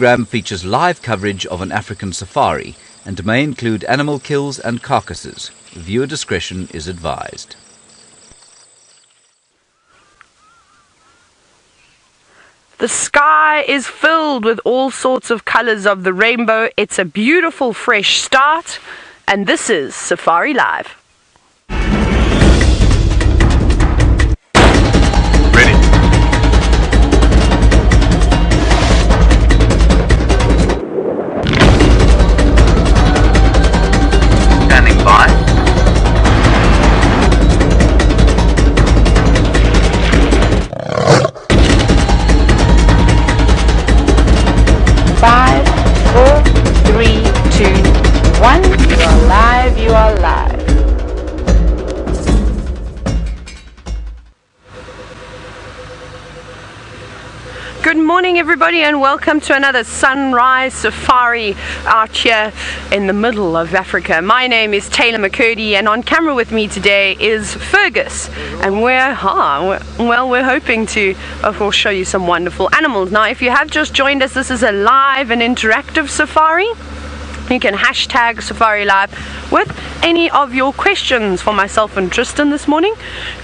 programme features live coverage of an African safari and may include animal kills and carcasses. Viewer discretion is advised. The sky is filled with all sorts of colours of the rainbow. It's a beautiful fresh start, and this is Safari Live. Standing by. Five, 4, 3, 2, 1. You are live, you are live. Good morning everybody, and welcome to another sunrise safari out here in the middle of Africa. My name is Taylor McCurdy, and on camera with me today is Fergus, and we're hoping to of course show you some wonderful animals. Now if you have just joined us, this is a live and interactive safari. You can hashtag Safari Live with any of your questions for myself and Tristan this morning.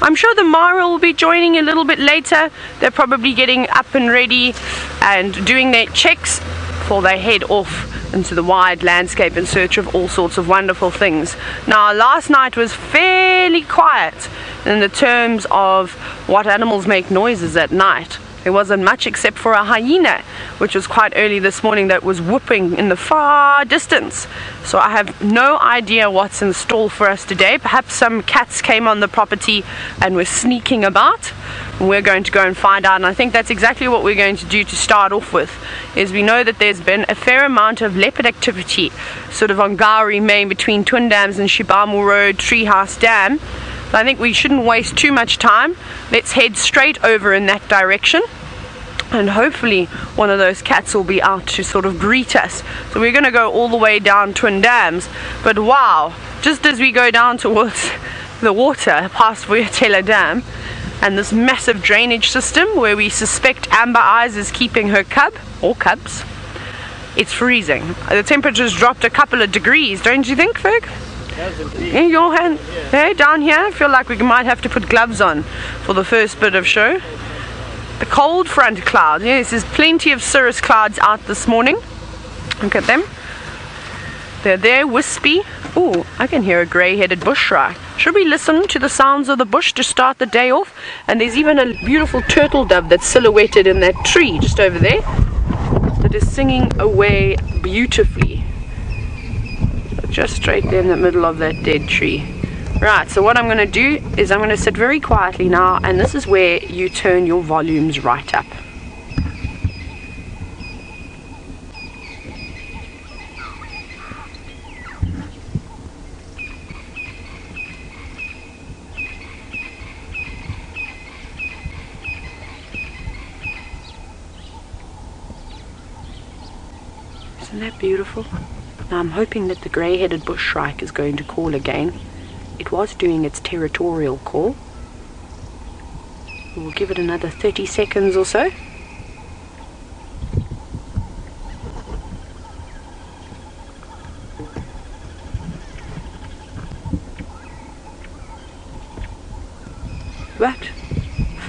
I'm sure the Mara will be joining a little bit later. They're probably getting up and ready and doing their checks before they head off into the wide landscape in search of all sorts of wonderful things. Now last night was fairly quiet in the terms of what animals make noises at night. There wasn't much except for a hyena, which was quite early this morning, that was whooping in the far distance. So I have no idea what's in store for us today. Perhaps some cats came on the property and were sneaking about. We're going to go and find out, and I think that's exactly what we're going to do to start off with. Is we know that there's been a fair amount of leopard activity sort of on Gowrie Main between Twin Dams and Shibamu Road, Treehouse Dam. I think we shouldn't waste too much time. Let's head straight over in that direction, and hopefully one of those cats will be out to sort of greet us. So we're going to go all the way down Twin Dams, but wow, just as we go down towards the water past Vuyatela Dam and this massive drainage system where we suspect Amber Eyes is keeping her cub or cubs, it's freezing. The temperature's dropped a couple of degrees, don't you think, Ferg? In your hand, hey, down here, I feel like we might have to put gloves on for the first bit of show. The cold front clouds, yes, there's plenty of cirrus clouds out this morning. Look at them. They're there, wispy. Oh, I can hear a grey-headed bush shrike. Should we listen to the sounds of the bush to start the day off? And there's even a beautiful turtle dove that's silhouetted in that tree just over there that is singing away beautifully. Just straight there in the middle of that dead tree. Right, so what I'm going to do is I'm going to sit very quietly now, and this is where you turn your volumes right up. Isn't that beautiful? Now I'm hoping that the grey-headed bush shrike is going to call again. It was doing its territorial call. We'll give it another 30 seconds or so. But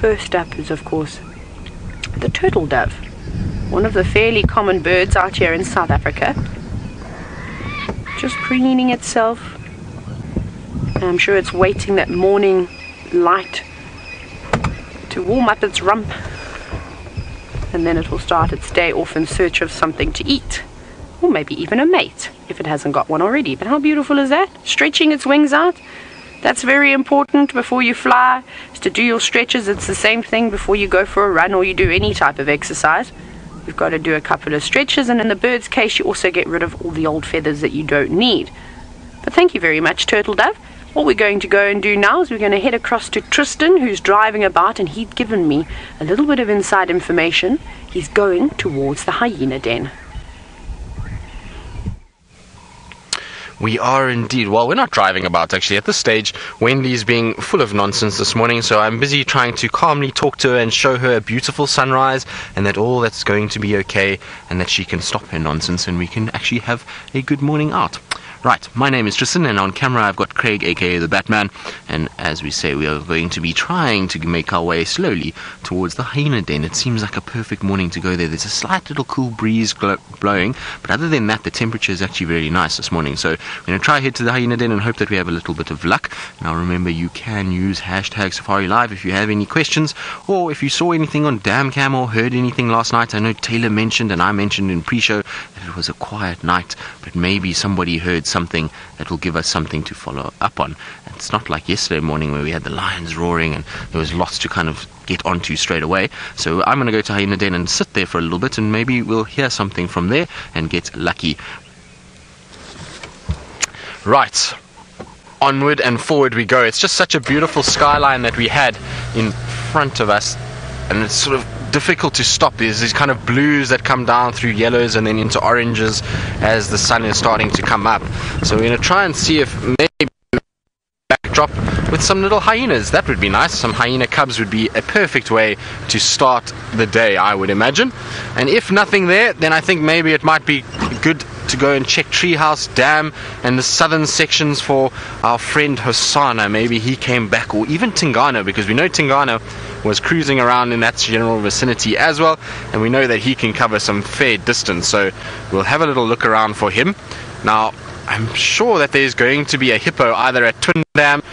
first up is of course the turtle dove, one of the fairly common birds out here in South Africa. Just preening itself. And I'm sure it's waiting that morning light to warm up its rump, and then it will start its day off in search of something to eat, or maybe even a mate if it hasn't got one already. But how beautiful is that? Stretching its wings out. That's very important before you fly, is to do your stretches. It's the same thing before you go for a run or you do any type of exercise. You've got to do a couple of stretches, and in the bird's case you also get rid of all the old feathers that you don't need. But thank you very much, turtle dove. What we're going to go and do now is we're going to head across to Tristan, who's driving about, and he'd given me a little bit of inside information. He's going towards the hyena den. We are indeed. Well, we're not driving about actually at this stage. Wendy's being full of nonsense this morning, so I'm busy trying to calmly talk to her and show her a beautiful sunrise and that all that's going to be okay and that she can stop her nonsense and we can actually have a good morning out. Right, my name is Tristan and on camera I've got Craig, aka the Batman, and as we say we are going to be trying to make our way slowly towards the hyena den. It seems like a perfect morning to go there. There's a slight little cool breeze blowing, but other than that the temperature is actually really nice this morning. So we're going to try head to the hyena den and hope that we have a little bit of luck. Now remember, you can use hashtag Safari Live if you have any questions, or if you saw anything on Dam Cam or heard anything last night. I know Taylor mentioned and I mentioned in pre-show that it was a quiet night, but maybe somebody heard something that will give us something to follow up on. It's not like yesterday morning where we had the lions roaring and there was lots to kind of get onto straight away. So I'm going to go to hyena den and sit there for a little bit and maybe we'll hear something from there and get lucky. Right, onward and forward we go. It's just such a beautiful skyline that we had in front of us, and it's sort of difficult to stop. There's these kind of blues that come down through yellows and then into oranges as the sun is starting to come up. So we're going to try and see if maybe backdrop with some little hyenas. That would be nice. Some hyena cubs would be a perfect way to start the day, I would imagine. And if nothing there, then I think maybe it might be good to go and check Treehouse Dam and the southern sections for our friend Hosanna. Maybe he came back, or even Tingana, because we know Tingana was cruising around in that general vicinity as well, and we know that he can cover some fair distance, so we'll have a little look around for him. Now I'm sure that there's going to be a hippo either at Twin Dam.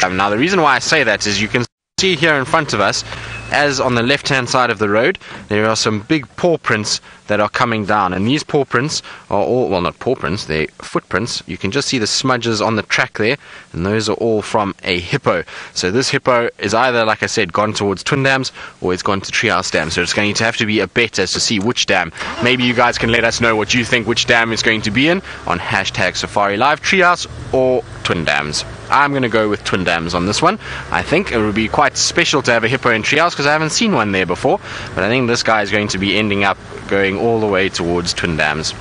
Now the reason why I say that is you can see here in front of us, as on the left hand side of the road, there are some big paw prints that are coming down, and these paw prints are all, well, not paw prints, they're footprints. You can just see the smudges on the track there, and those are all from a hippo. So this hippo is either, like I said, gone towards Twin Dams or it's gone to Treehouse Dam. So it's going to have to be a bet as to see which dam. Maybe you guys can let us know what you think which dam is going to be in on hashtag Safari Live, Treehouse or Twin Dams. I'm going to go with Twin Dams on this one. I think it would be quite special to have a hippo in Treehouse because I haven't seen one there before, but I think this guy is going to be ending up going all the way towards Twin Dams.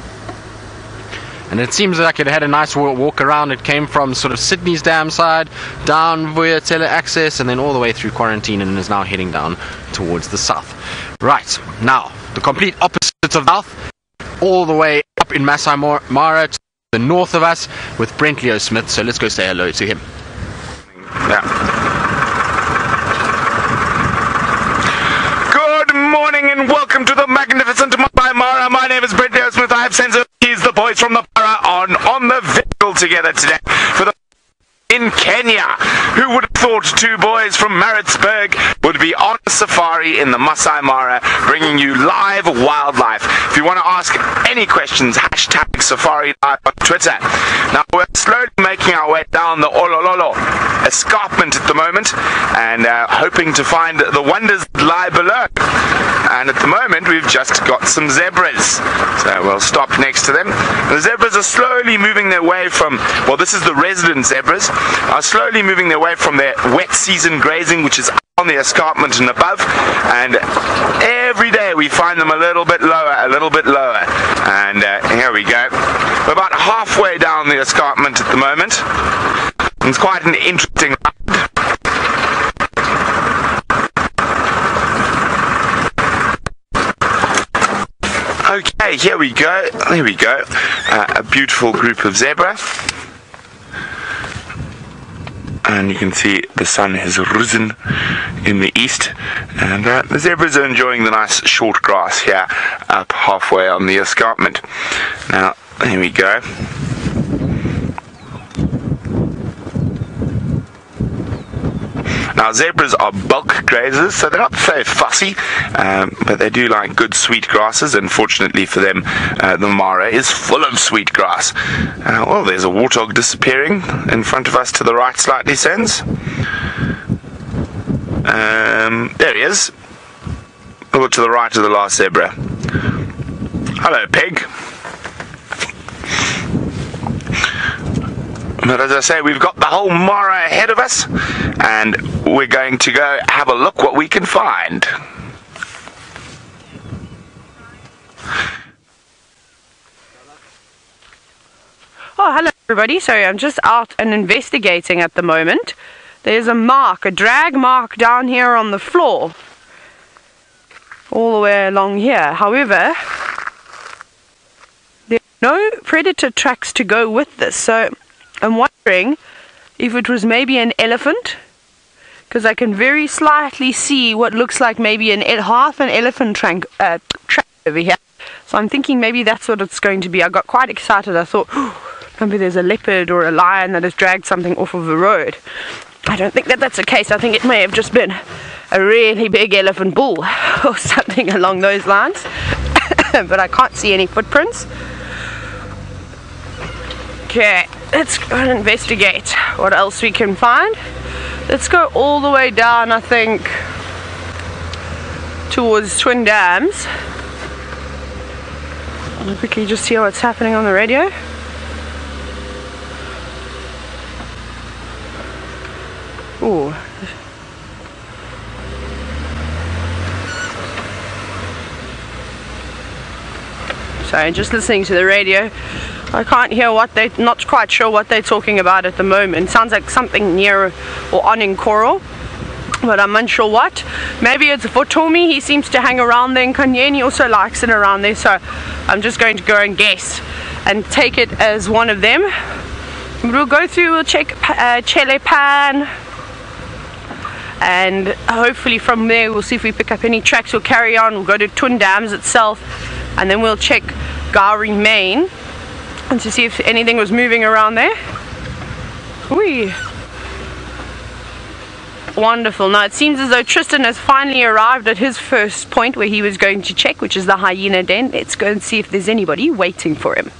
And it seems like it had a nice walk around. It came from sort of Sydney's dam side, down via Tele Access, and then all the way through Quarantine, and is now heading down towards the south. Right, now, the complete opposite of south, all the way up in Masai Mara to the north of us with Brent Leo Smith. So let's go say hello to him. Yeah. Good morning and welcome to the magnificent Masai Mara. My name is Brent Leo Smith. I have sensor. He's the boys from the Para on the vehicle together today for the in Kenya. Who would have thought two boys from Maritzburg would be on safari in the Masai Mara, bringing you live wildlife? If you want to ask any questions, hashtag Safari Live on Twitter. Now we're slowly making our way down the Olololo escarpment at the moment, and hoping to find the wonders that lie below. And at the moment we've just got some zebras, so we'll stop next to them. The zebras are slowly moving their way from, well, this is the resident zebras, are slowly moving their way from their wet season grazing, which is on the escarpment and above, and every day we find them a little bit lower, and here we go. We're about halfway down the escarpment at the moment. It's quite an interesting ride. Okay, here we go. There we go. A beautiful group of zebra. And you can see the sun has risen in the east, and the zebras are enjoying the nice short grass here up halfway on the escarpment. Now, here we go. Now, zebras are bulk grazers, so they're not so fussy, but they do like good sweet grasses, and fortunately for them, the Mara is full of sweet grass. Well, there's a warthog disappearing in front of us to the right slightly, Sense. There he is. Oh, to the right of the last zebra. Hello, pig. But as I say, we've got the whole Mara ahead of us, and we're going to go have a look what we can find. Oh, hello, everybody. Sorry, I'm just out and investigating at the moment. There's a mark, a drag mark down here on the floor, all the way along here. However, there are no predator tracks to go with this, so I'm wondering if it was maybe an elephant, because I can very slightly see what looks like maybe half an elephant track over here. So I'm thinking maybe that's what it's going to be. I got quite excited. I thought, maybe there's a leopard or a lion that has dragged something off of the road. I don't think that that's the case. I think it may have just been a really big elephant bull or something along those lines. But I can't see any footprints. Okay, let's go and investigate what else we can find. Let's go all the way down, I think, towards Twin Dams. I'll quickly just hear what's happening on the radio. Ooh. Sorry, just listening to the radio. I can't hear what they're, not quite sure what they're talking about at the moment. Sounds like something near or on in Coral, but I'm unsure what. Maybe it's Votomi. He seems to hang around there, and Kanyeni also likes it around there, so I'm just going to go and guess and take it as one of them. We'll go through, we'll check Chele Pan, and hopefully from there we'll see if we pick up any tracks. We'll carry on, we'll go to Twin Dams itself, and then we'll check Gowrie Main and to see if anything was moving around there. Whee! Wonderful. Now it seems as though Tristan has finally arrived at his first point where he was going to check, which is the hyena den. Let's go and see if there's anybody waiting for him.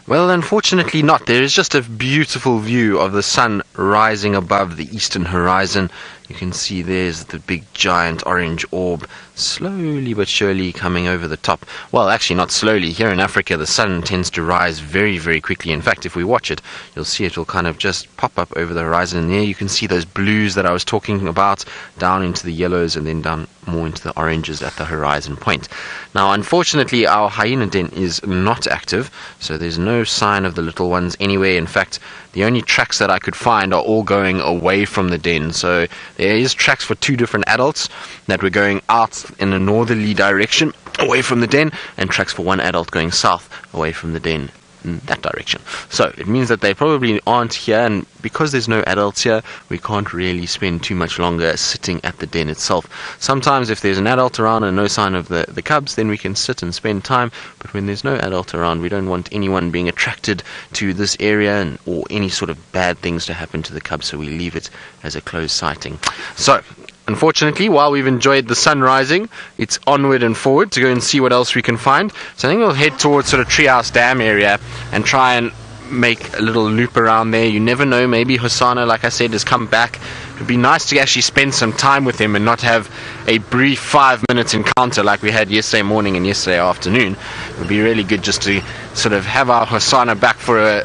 Well, unfortunately not. There is just a beautiful view of the sun rising above the eastern horizon. You can see there's the big giant orange orb slowly but surely coming over the top. Well, actually not slowly. Here in Africa the sun tends to rise very, very quickly. In fact, if we watch it, you'll see it will kind of just pop up over the horizon, and there you can see those blues that I was talking about down into the yellows and then down more into the oranges at the horizon point. Now, unfortunately, our hyena den is not active, so there's no sign of the little ones anywhere. In fact, the only tracks that I could find are all going away from the den. So there is tracks for two different adults that were going out in a northerly direction away from the den, and tracks for one adult going south away from the den in that direction. So it means that they probably aren't here, and because there's no adults here, we can't really spend too much longer sitting at the den itself. Sometimes if there's an adult around and no sign of the cubs, then we can sit and spend time, but when there's no adult around, we don't want anyone being attracted to this area or any sort of bad things to happen to the cubs, so we leave it as a closed sighting. So unfortunately, while we've enjoyed the sun rising, it's onward and forward to go and see what else we can find. So I think we'll head towards sort of Treehouse Dam area and try and make a little loop around there. You never know, maybe Hosana, like I said, has come back. It would be nice to actually spend some time with him and not have a brief 5-minute encounter like we had yesterday morning and yesterday afternoon. It would be really good just to sort of have our Hosana back for a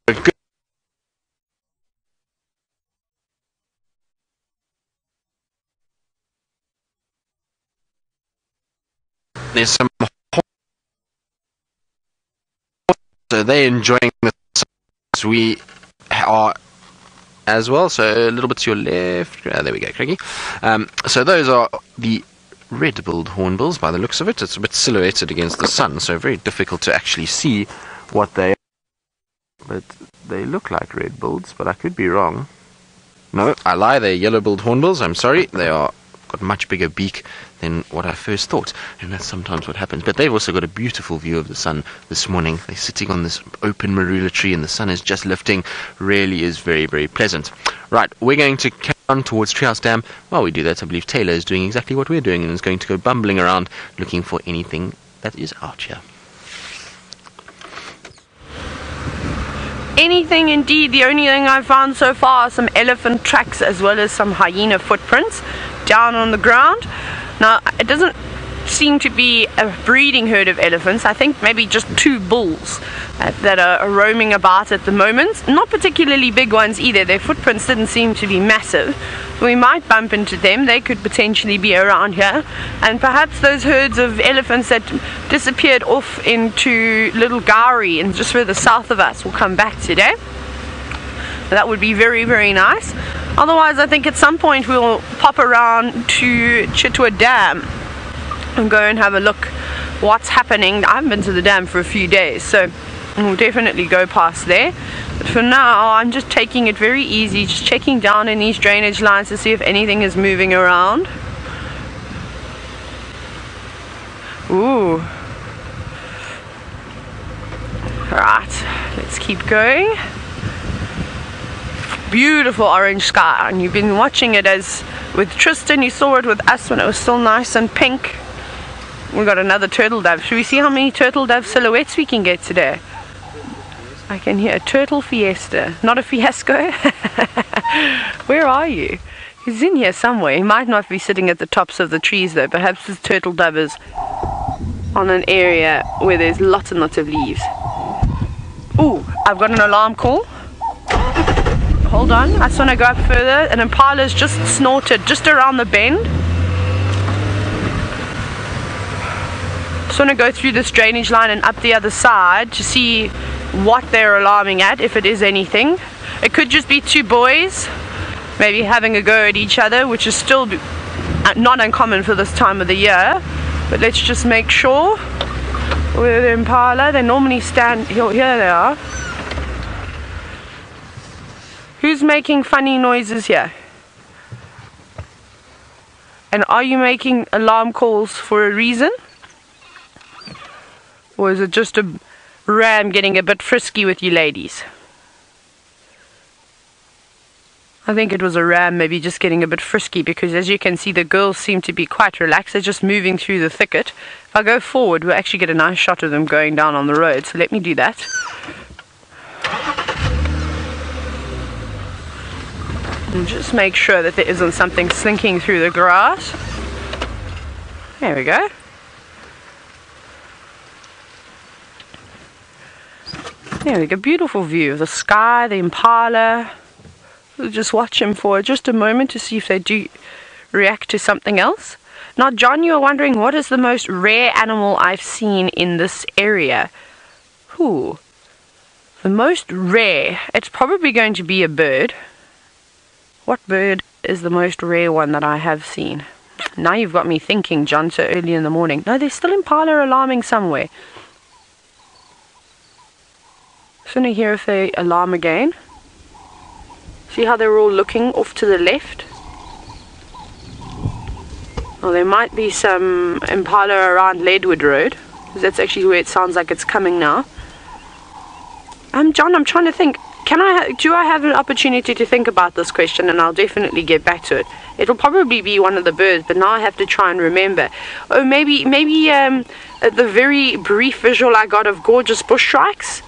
good. There's some, so they're enjoying the sun. We are as well, so a little bit to your left. There we go, Craigie. So those are the red-billed hornbills by the looks of it. It's a bit silhouetted against the sun, so very difficult to actually see what they are. But they look like red-billeds, but I could be wrong. No, I lie, they're yellow-billed hornbills. I'm sorry, they are got much bigger beak than what I first thought, and that's sometimes what happens. But they've also got a beautiful view of the sun this morning. They're sitting on this open marula tree and the sun is just lifting. Really is very, very pleasant. Right, we're going to carry on towards Treehouse Dam. While we do that, I believe Taylor is doing exactly what we're doing and is going to go bumbling around looking for anything that is out here. Anything indeed. The only thing I've found so far are some elephant tracks as well as some hyena footprints down on the ground. Now it doesn't seem to be a breeding herd of elephants. I think maybe just 2 bulls that are roaming about at the moment. Not particularly big ones either. Their footprints didn't seem to be massive. We might bump into them. They could potentially be around here. And perhaps those herds of elephants that disappeared off into Little Gowrie and just further south of us will come back today. That would be very, very nice. Otherwise, I think at some point we'll pop around to Chitwa Dam and go and have a look what's happening. I haven't been to the dam for a few days, so we'll definitely go past there. But for now, I'm just taking it very easy, just checking down in these drainage lines to see if anything is moving around. Ooh. Alright, let's keep going. Beautiful orange sky, and you've been watching it as with Tristan. You saw it with us when it was still nice and pink. We got another turtle dove. Should we see how many turtle dove silhouettes we can get today? I can hear a turtle fiesta, not a fiasco. Where are you? He's in here somewhere. He might not be sitting at the tops of the trees though. Perhaps this turtle dove is on an area where there's lots and lots of leaves. Ooh, I've got an alarm call. Hold on, I just want to go up further. An impala's just snorted just around the bend. Just want to go through this drainage line and up the other side to see what they're alarming at, if it is anything. It could just be 2 boys maybe having a go at each other, which is still not uncommon for this time of the year. But let's just make sure. Where the impala, they normally stand here. Here they are. Who's making funny noises here? And are you making alarm calls for a reason? Or is it just a ram getting a bit frisky with you ladies? I think it was a ram maybe just getting a bit frisky, because as you can see the girls seem to be quite relaxed. They're just moving through the thicket. If I go forward we'll actually get a nice shot of them going down on the road, so let me do that. And just make sure that there isn't something slinking through the grass. There we go. There we go, beautiful view of the sky, the impala. We'll just watch him for just a moment to see if they do react to something else. Now John, you are wondering what is the most rare animal I've seen in this area. Ooh. The most rare, it's probably going to be a bird. What bird is the most rare one that I have seen? Now you've got me thinking, John, so early in the morning. No, there's still impala alarming somewhere. Just want to hear if they alarm again. See how they're all looking off to the left? Well, there might be some impala around Leadwood Road, because that's actually where it sounds like it's coming now. John, I'm trying to think. Do I have an opportunity to think about this question, and I'll definitely get back to it. It'll probably be one of the birds, but now I have to try and remember. Oh, maybe the very brief visual I got of gorgeous bush shrikes.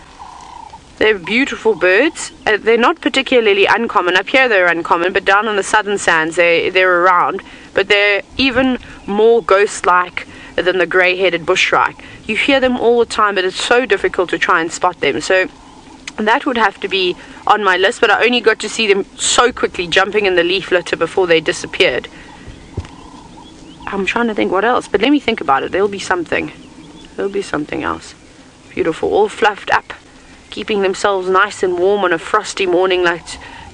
They're beautiful birds. They're not particularly uncommon. Up here they're uncommon, but down on the southern sands they're around. But they're even more ghost-like than the grey-headed bush shrike. You hear them all the time, but it's so difficult to try and spot them. So that would have to be on my list, but I only got to see them so quickly jumping in the leaf litter before they disappeared. I'm trying to think what else, but let me think about it. There'll be something. There'll be something else. Beautiful, all fluffed up, keeping themselves nice and warm on a frosty morning like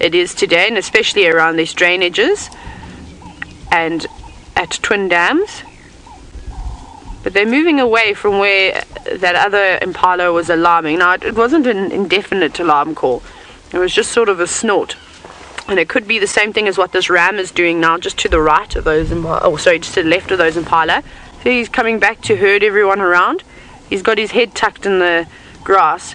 it is today, and especially around these drainages and at twin dams. But they're moving away from where that other impala was alarming. Now, it wasn't an indefinite alarm call. It was just sort of a snort. And it could be the same thing as what this ram is doing now, just to the right of those impala. Oh, sorry, just to the left of those impala. So he's coming back to herd everyone around. He's got his head tucked in the grass.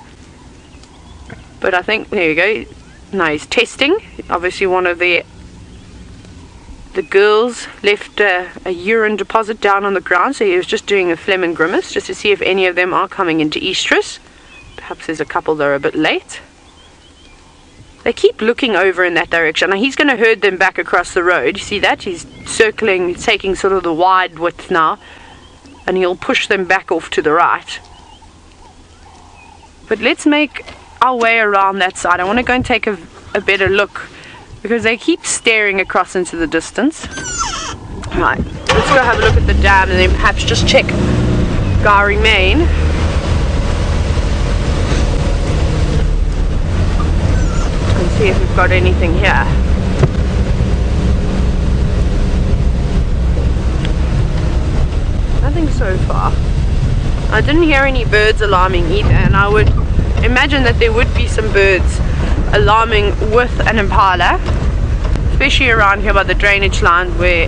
But I think, there you go. Now he's testing. Obviously one of the girls left a urine deposit down on the ground, so he was just doing a phlegm and grimace just to see if any of them are coming into estrus. Perhaps there's a couple that are a bit late. They keep looking over in that direction. Now he's going to herd them back across the road. You see that? He's circling, taking sort of the wide width now. and he'll push them back off to the right. But let's make our way around that side. I want to go and take a better look because they keep staring across into the distance. Right, let's go have a look at the dam and then perhaps just check Gowrie Main. And see if we've got anything here. Nothing so far. I didn't hear any birds alarming either, and I would imagine that there would be some birds alarming with an impala, especially around here by the drainage line where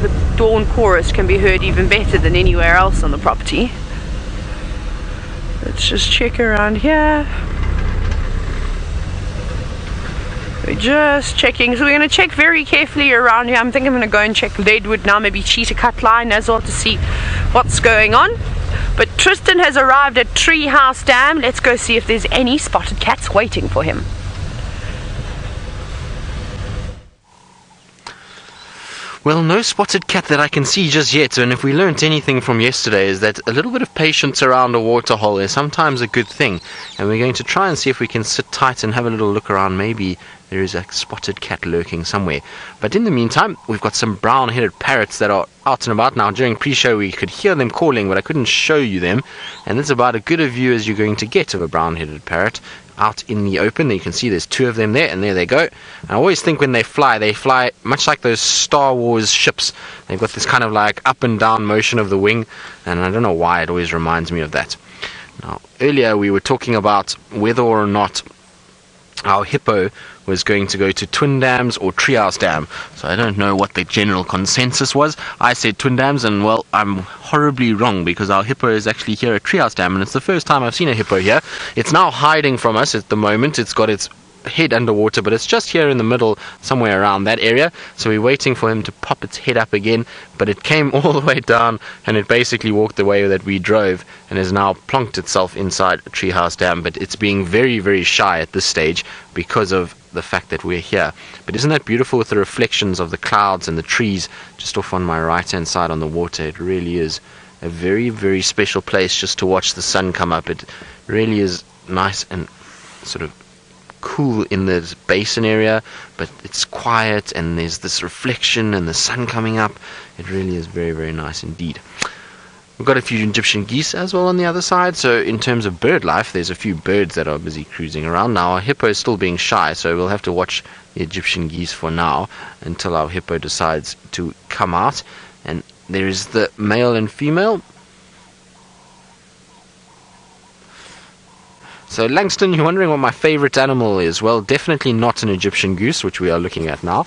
the dawn chorus can be heard even better than anywhere else on the property. Let's just check around here. We're just checking, so we're going to check very carefully around here. I think I'm going to go and check Leadwood now, maybe Cheetah cut line as well, to see what's going on. But Tristan has arrived at Treehouse Dam. Let's go see if there's any spotted cats waiting for him. Well, no spotted cat that I can see just yet, and if we learnt anything from yesterday is that a little bit of patience around a waterhole is sometimes a good thing, and we're going to try and see if we can sit tight and have a little look around. Maybe there is a spotted cat lurking somewhere. But in the meantime, we've got some brown-headed parrots that are out and about now. During pre-show we could hear them calling, but I couldn't show you them, and that's about as good a view as you're going to get of a brown-headed parrot out in the open. You can see there's two of them there, and there they go. And I always think when they fly much like those Star Wars ships. They've got this kind of like up and down motion of the wing, and I don't know why it always reminds me of that. Now, earlier we were talking about whether or not our hippo was going to go to Twin Dams or Treehouse Dam. So I don't know what the general consensus was. I said Twin Dams, and well, I'm horribly wrong because our hippo is actually here at Treehouse Dam, and it's the first time I've seen a hippo here. It's now hiding from us at the moment. It's got its head underwater, but it's just here in the middle, somewhere around that area. So we're waiting for him to pop its head up again, but it came all the way down and it basically walked the way that we drove and has now plonked itself inside a Treehouse Dam. But it's being very, very shy at this stage because of the fact that we're here. But isn't that beautiful with the reflections of the clouds and the trees just off on my right hand side on the water? It really is a very, very special place just to watch the sun come up. It really is nice and sort of cool in the basin area, but it's quiet and there's this reflection and the sun coming up. It really is very, very nice indeed. We've got a few Egyptian geese as well on the other side. So in terms of bird life, there's a few birds that are busy cruising around. Now our hippo is still being shy, so we'll have to watch the Egyptian geese for now until our hippo decides to come out. And there is the male and female. So Langston, you're wondering what my favorite animal is. Well, definitely not an Egyptian goose, which we are looking at now.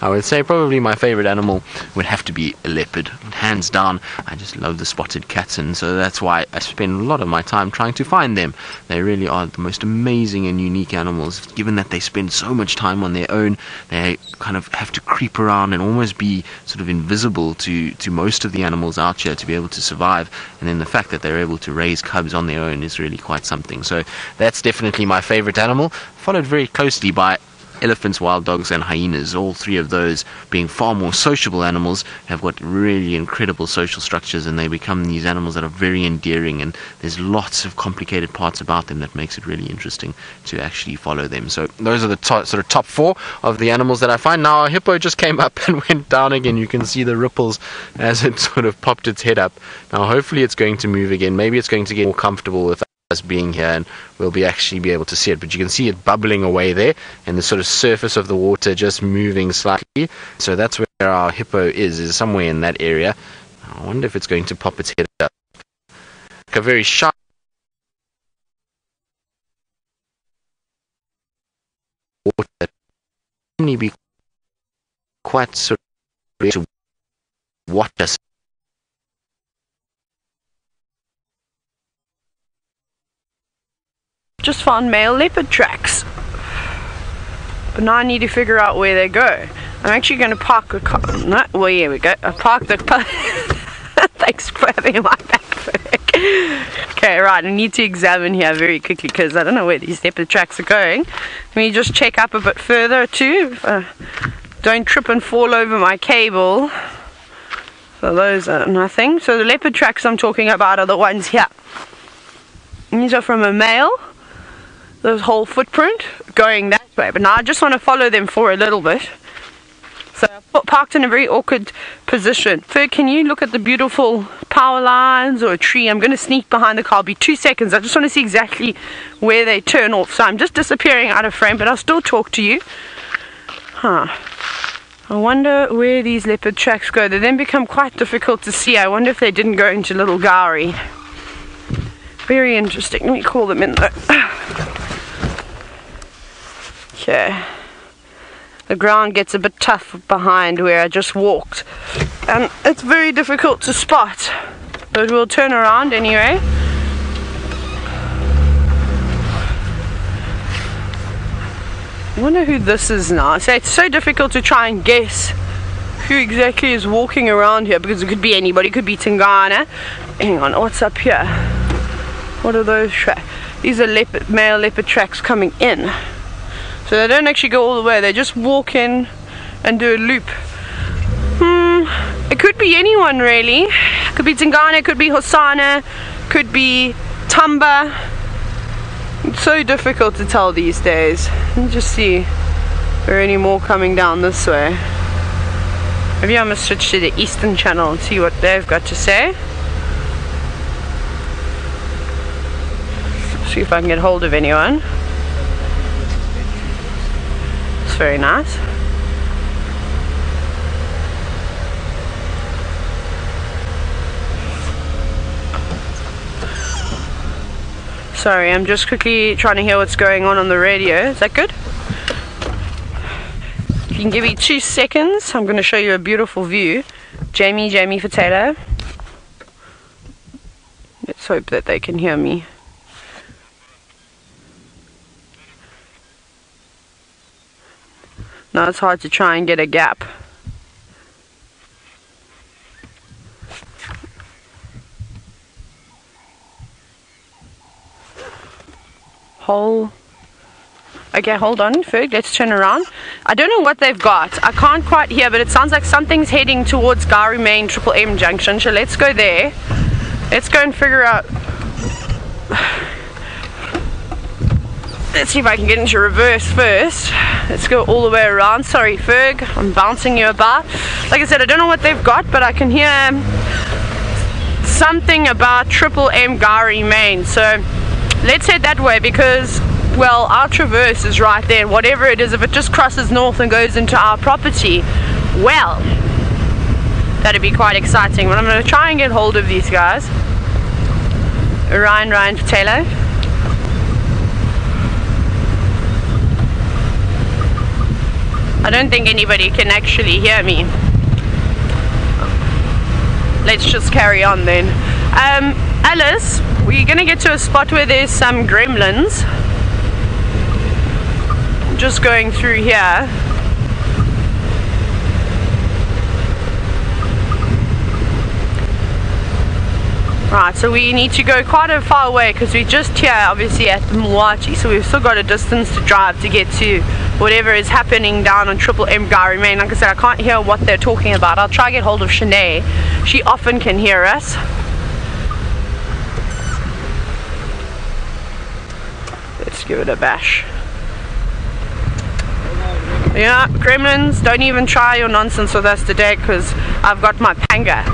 I would say probably my favorite animal would have to be a leopard. Hands down, I just love the spotted cats, and so that's why I spend a lot of my time trying to find them. They really are the most amazing and unique animals. Given that they spend so much time on their own, they kind of have to creep around and almost be sort of invisible to most of the animals out here to be able to survive. And then the fact that they're able to raise cubs on their own is really quite something. So that's definitely my favorite animal, followed very closely by elephants, wild dogs and hyenas. All three of those, being far more sociable animals, have got really incredible social structures, and they become these animals that are very endearing, and there's lots of complicated parts about them that makes it really interesting to actually follow them. So those are the sort of top four of the animals that I find. Now our hippo just came up and went down again. You can see the ripples as it sort of popped its head up. Now hopefully it's going to move again. Maybe it's going to get more comfortable with us being here and we'll actually be able to see it, but you can see it bubbling away there and the sort of surface of the water just moving slightly. So that's where our hippo is somewhere in that area. I wonder if it's going to pop its head up. Like a very sharp water that can be quite sort of to watch us. Just found male leopard tracks, but now I need to figure out where they go. I'm actually going to park the car. No, well, here we go. I parked the car. Thanks for having my backpack. Okay, right. I need to examine here very quickly because I don't know where these leopard tracks are going. Let me just check up a bit further too. Don't trip and fall over my cable. So So those are nothing. So the leopard tracks I'm talking about are the ones here. These are from a male. This whole footprint going that way. But now I just want to follow them for a little bit. So I've parked in a very awkward position. Ferg, can you look at the beautiful power lines or a tree? I'm going to sneak behind the car. It'll be 2 seconds. I just want to see exactly where they turn off. So I'm just disappearing out of frame, but I'll still talk to you. I wonder where these leopard tracks go. They then become quite difficult to see. I wonder if they didn't go into little Gowrie. Very interesting. Let me call them in though. Okay. The ground gets a bit tough behind where I just walked, and it's very difficult to spot, but we'll turn around anyway. I wonder who this is now. So it's so difficult to try and guess who exactly is walking around here, because it could be anybody. It could be Tingana. Hang on, what's up here? What are those tracks? These are male leopard tracks coming in. So they don't actually go all the way, they just walk in and do a loop. It could be anyone really. It could be Tingana, it could be Hosana, could be Tamba. It's so difficult to tell these days. Let me just see if there are any more coming down this way. Maybe I must switch to the Eastern channel and see what they've got to say. See if I can get hold of anyone. Very nice. Sorry, I'm just quickly trying to hear what's going on the radio. Is that good? If you can give me 2 seconds, I'm going to show you a beautiful view. Jamie for Taylor. Let's hope that they can hear me. Now it's hard to try and get a gap. Okay, hold on, Ferg, let's turn around. I don't know what they've got. I can't quite hear, but it sounds like something's heading towards Gowrie Main Triple M Junction. So let's go there. Let's go and figure out. Let's see if I can get into reverse first. Let's go all the way around. Sorry, Ferg, I'm bouncing you about. Like I said, I don't know what they've got, but I can hear something about Triple M Gowrie Main. So let's head that way, because, well, our traverse is right there. Whatever it is, if it just crosses north and goes into our property, well, that'd be quite exciting. But I'm going to try and get hold of these guys. Ryan for Taylor. I don't think anybody can actually hear me. Let's just carry on then. Alice, we're gonna get to a spot where there's some gremlins. Just going through here. Right, so we need to go quite a far away, because we're just here obviously at the Mwachi, so we've still got a distance to drive to get to whatever is happening down on Triple M Gowrie Main. Like I said, I can't hear what they're talking about. I'll try to get hold of Shanae. She often can hear us. Let's give it a bash. Yeah, gremlins, don't even try your nonsense with us today, because I've got my panga.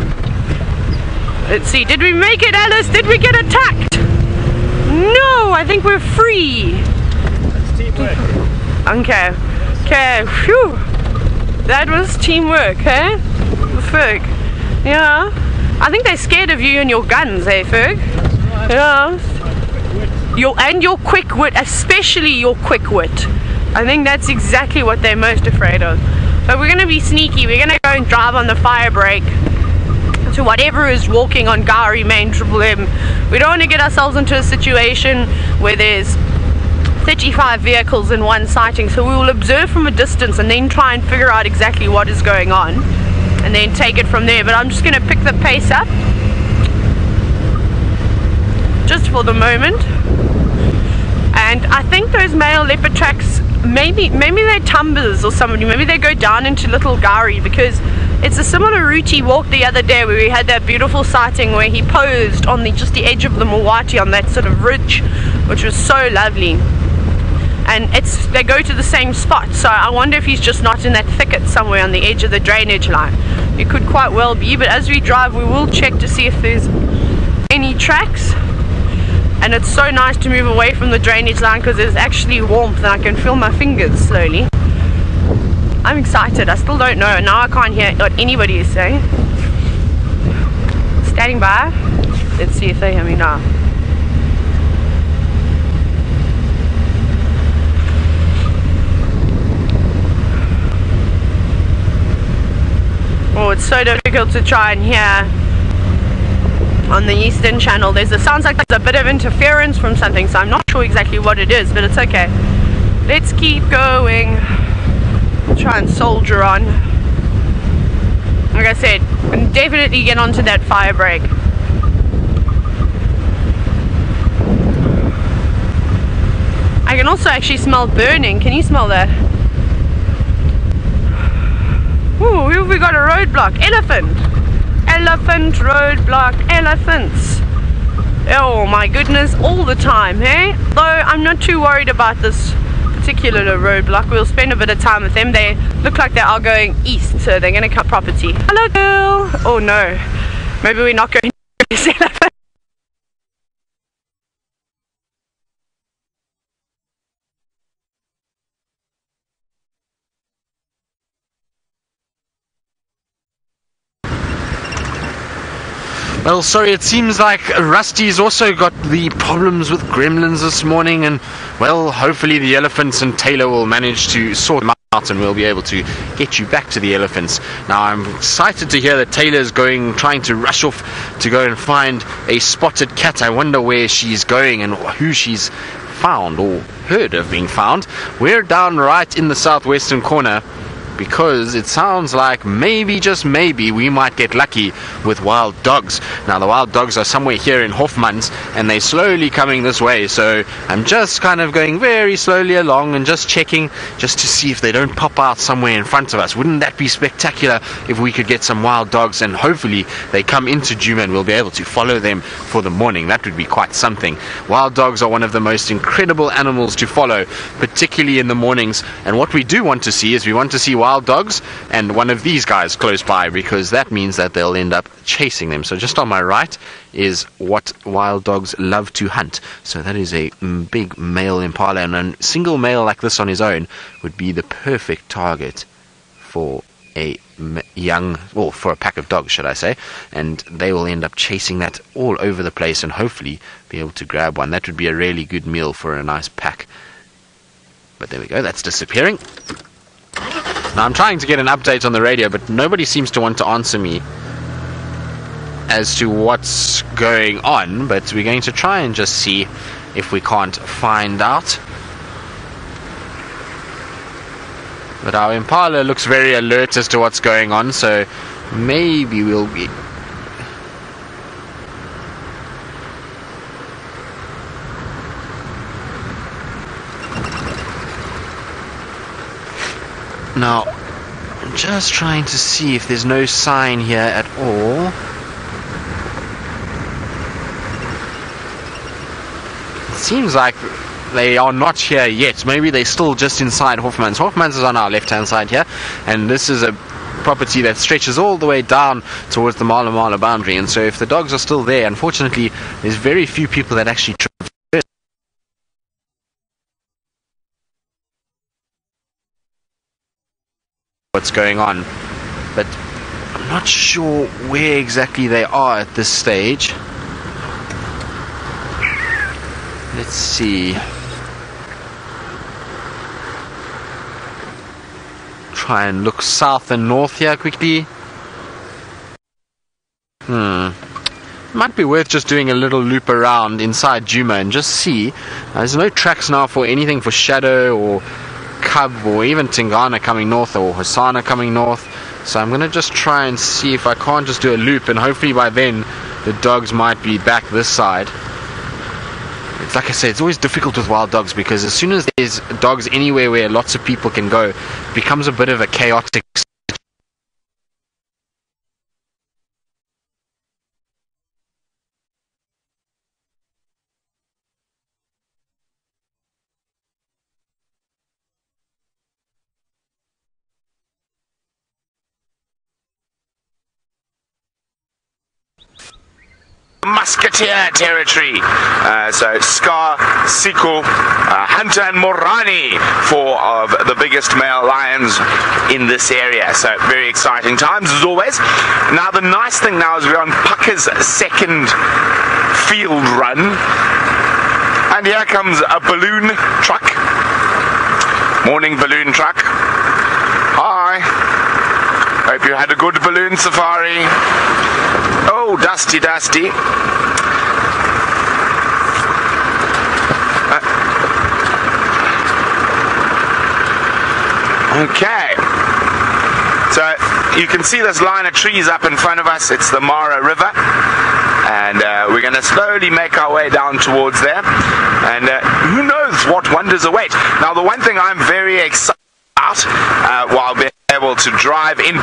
Let's see, did we make it, Alice? Did we get attacked? No, I think we're free. That's teamwork. Okay, phew. That was teamwork, eh? Ferg. Yeah. I think they're scared of you and your guns, eh, Ferg? Yeah. Your quick wit, especially your quick wit. I think that's exactly what they're most afraid of. But we're going to be sneaky. We're going to go and drive on the fire break to whatever is walking on Gowrie Main Triple M. We don't want to get ourselves into a situation where there's 35 vehicles in one sighting, so we will observe from a distance and then try and figure out exactly what is going on and then take it from there. But I'm just going to pick the pace up just for the moment. And I think those male leopard tracks, maybe they're tumbers or somebody, maybe they go down into Little Gowrie, because It's a similar route he walked the other day, where we had that beautiful sighting where he posed on just the edge of the Mawati on that sort of ridge, which was so lovely. And they go to the same spot, so I wonder if he's just not in that thicket somewhere on the edge of the drainage line. It could quite well be, but as we drive we will check to see if there's any tracks. And it's so nice to move away from the drainage line because there's actually warmth and I can feel my fingers slowly. I'm excited. I still don't know. Now I can't hear what anybody is saying. Standing by. Let's see if they hear me now. Oh, it's so difficult to try and hear on the Eastern Channel. Sounds like there's a bit of interference from something, so I'm not sure exactly what it is, but it's okay. Let's keep going. Try and soldier on. Like I said, definitely get onto that fire break. I can also actually smell burning. Can you smell that? Ooh, we got a roadblock. Elephant. Elephant roadblock. Elephants. Oh my goodness, all the time, hey? Though I'm not too worried about this particular roadblock. We'll spend a bit of time with them. They look like they are going east, so they're going to cut property. Hello girl. Oh no, maybe we're not going to see elephant. Well, sorry, it seems like Rusty's also got the problems with gremlins this morning, and well, hopefully the elephants and Taylor will manage to sort them out and we'll be able to get you back to the elephants. Now, I'm excited to hear that Taylor's trying to rush off to go and find a spotted cat. I wonder where she's going and who she's found or heard of being found. We're down right in the southwestern corner, because it sounds like maybe, just maybe, we might get lucky with wild dogs. Now, the wild dogs are somewhere here in Hofmans, and they're slowly coming this way, so I'm just kind of going very slowly along and just checking, just to see if they don't pop out somewhere in front of us. Wouldn't that be spectacular if we could get some wild dogs, and hopefully they come into Djuma and we'll be able to follow them for the morning. That would be quite something. Wild dogs are one of the most incredible animals to follow, particularly in the mornings, and what we do want to see is we want to see wild dogs and one of these guys close by, because that means that they'll end up chasing them. So just on my right is what wild dogs love to hunt. So that is a big male impala, and a single male like this on his own would be the perfect target for a for a pack of dogs, should I say, and they will end up chasing that all over the place and hopefully be able to grab one. That would be a really good meal for a nice pack. But there we go, that's disappearing. Now, I'm trying to get an update on the radio, but nobody seems to want to answer me as to what's going on, but we're going to try and just see if we can't find out. But our impala looks very alert as to what's going on, so maybe we'll be... Now, I'm just trying to see if there's no sign here at all. It seems like they are not here yet. Maybe they're still just inside Hofmans. Hofmans is on our left-hand side here, and this is a property that stretches all the way down towards the Mala Mala boundary. And so if the dogs are still there, unfortunately, there's very few people that actually what's going on, but I'm not sure where exactly they are at this stage. Let's see. Try and look south and north here quickly. Might be worth just doing a little loop around inside Djuma and just see. There's no tracks now for anything for Shadow or Cub or even Tingana coming north or Hosanna coming north, so I'm going to just try and see if I can't just do a loop, and hopefully by then the dogs might be back this side. It's like I said, it's always difficult with wild dogs, because as soon as there's dogs anywhere where lots of people can go, it becomes a bit of a chaotic musketeer territory. So Scar, Siku, Hunter and Morani, 4 of the biggest male lions in this area. So very exciting times as always. Now the nice thing now is we're on Pucker's second field run. And here comes a balloon truck. Morning balloon truck. Hi. Hope you had a good balloon safari. Oh, dusty, dusty. Okay. So you can see this line of trees up in front of us. It's the Mara River. And we're going to slowly make our way down towards there. And who knows what wonders await. Now, the one thing I'm very excited about while being able to drive in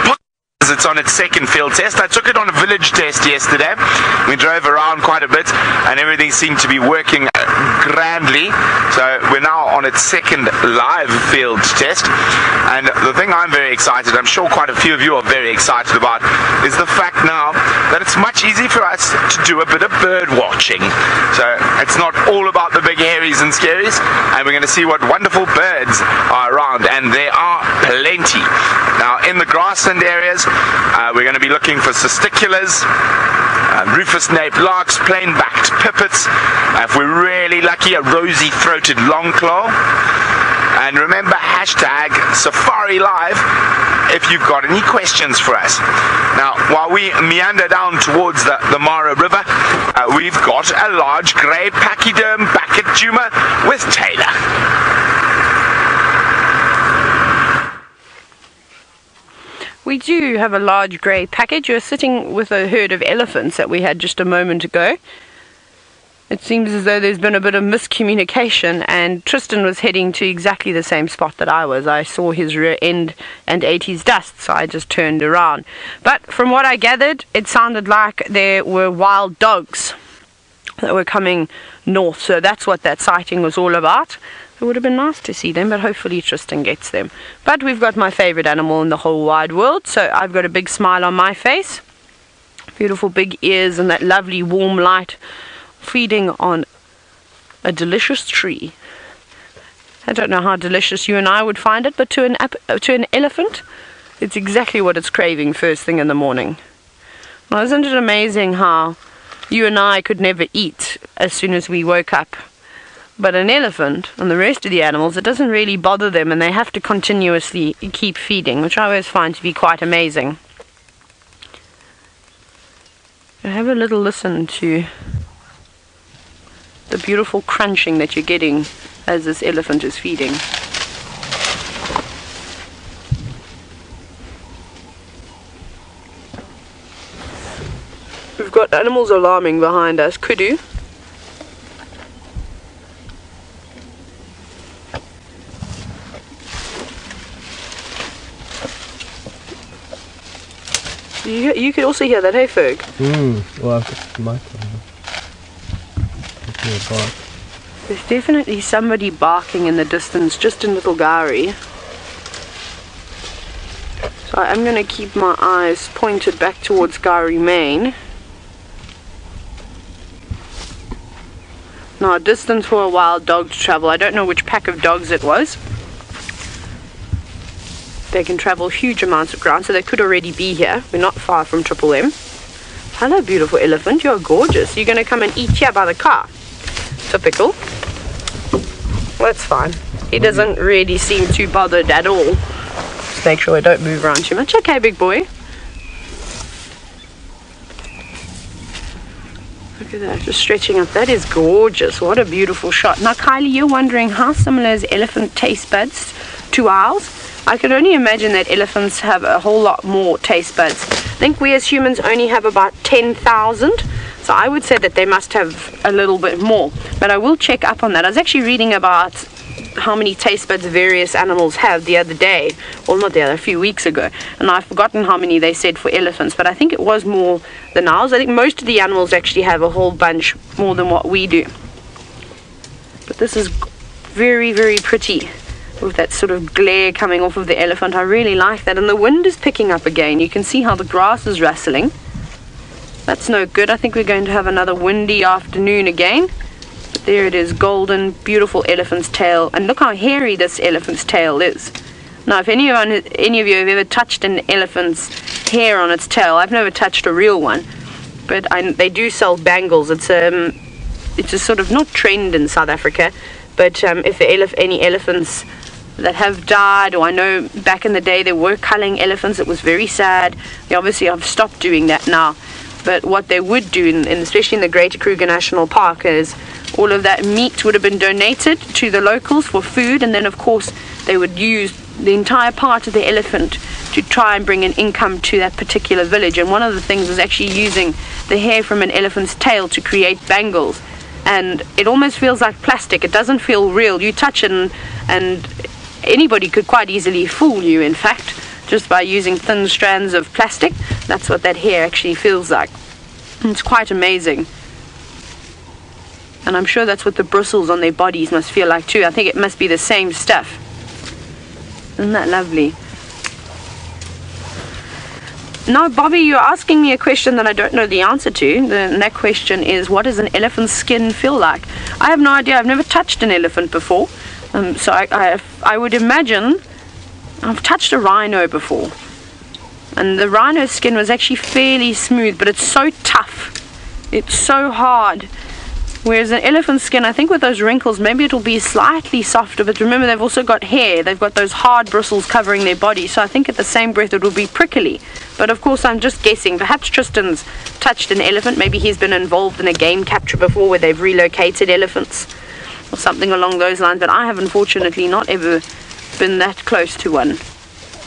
it's on its second field test. I took it on a village test yesterday. We drove around quite a bit and everything seemed to be working grandly. So we're now on its second live field test. And the thing I'm very excited, I'm sure quite a few of you are very excited about, is the fact now that it's much easier for us to do a bit of bird watching. So it's not all about the big hairies and scaries, and we're going to see what wonderful birds are around, and there are plenty. Now in the grassland areas, we're going to be looking for cisticulars, rufous-naped larks, plain-backed pipits, if we're really lucky, a rosy-throated longclaw. And remember, hashtag Safari Live if you've got any questions for us. Now, while we meander down towards the Mara River, we've got a large grey pachyderm back at Djuma with Taylor. We do have a large grey package. You're sitting with a herd of elephants that we had just a moment ago. It seems as though there's been a bit of miscommunication, and Tristan was heading to exactly the same spot that I was. I saw his rear end and ate his dust, so I just turned around. But from what I gathered, it sounded like there were wild dogs that were coming north, so that's what that sighting was all about. It would have been nice to see them, but hopefully Tristan gets them. But we've got my favorite animal in the whole wide world, so I've got a big smile on my face, beautiful big ears, and that lovely warm light, feeding on a delicious tree. I don't know how delicious you and I would find it, but to an elephant, it's exactly what it's craving first thing in the morning. Now, isn't it amazing how you and I could never eat as soon as we woke up? But an elephant and the rest of the animals, it doesn't really bother them, and they have to continuously keep feeding, which I always find to be quite amazing. Have a little listen to the beautiful crunching that you're getting as this elephant is feeding. We've got animals alarming behind us. Kudu. You could also hear that, hey Ferg? Well, I've got the mic on. There's definitely somebody barking in the distance, just in Little Gari. So I'm going to keep my eyes pointed back towards Gari Main. Now, a distance for a wild dog to travel. I don't know which pack of dogs it was. They can travel huge amounts of ground, so they could already be here. We're not far from Triple M. Hello, beautiful elephant. You're gorgeous. You're going to come and eat here by the car. Typical. Well, that's fine. He doesn't really seem too bothered at all. Just make sure I don't move around too much. Okay, big boy. Look at that, just stretching up. That is gorgeous. What a beautiful shot. Now, Kylie, you're wondering how similar is elephant taste buds to ours? I can only imagine that elephants have a whole lot more taste buds. I think we as humans only have about 10,000. So I would say that they must have a little bit more, but I will check up on that. I was actually reading about how many taste buds various animals have the other day, well not the other, a few weeks ago, and I've forgotten how many they said for elephants, but I think it was more than ours. I think most of the animals actually have a whole bunch more than what we do. But this is very, very pretty with that sort of glare coming off of the elephant. I really like that, and the wind is picking up again. You can see how the grass is rustling. That's no good. I think we're going to have another windy afternoon again. But there it is, golden, beautiful elephant's tail. And look how hairy this elephant's tail is. Now, if any of you have ever touched an elephant's hair on its tail, I've never touched a real one, but they do sell bangles. It's a sort of, not trend in South Africa, but if any elephants that have died, or I know back in the day they were culling elephants, it was very sad. They obviously have stopped doing that now. But what they would do, especially in the Greater Kruger National Park, is all of that meat would have been donated to the locals for food, and then of course they would use the entire part of the elephant to try and bring an income to that particular village. And one of the things was actually using the hair from an elephant's tail to create bangles. And it almost feels like plastic. It doesn't feel real. You touch it and anybody could quite easily fool you, in fact, just by using thin strands of plastic. That's what that hair actually feels like. And it's quite amazing. And I'm sure that's what the bristles on their bodies must feel like too. I think it must be the same stuff. Isn't that lovely? Now, Bobby, you're asking me a question that I don't know the answer to. And that question is, what does an elephant's skin feel like? I have no idea. I've never touched an elephant before. So I would imagine, I've touched a rhino before. And the rhino's skin was actually fairly smooth, but it's so tough. It's so hard. Whereas an elephant's skin, I think with those wrinkles, maybe it'll be slightly softer. But remember, they've also got hair. They've got those hard bristles covering their body. So I think at the same breath it will be prickly. But of course, I'm just guessing. Perhaps Tristan's touched an elephant. Maybe he's been involved in a game capture before where they've relocated elephants or something along those lines. But I have unfortunately not ever been that close to one.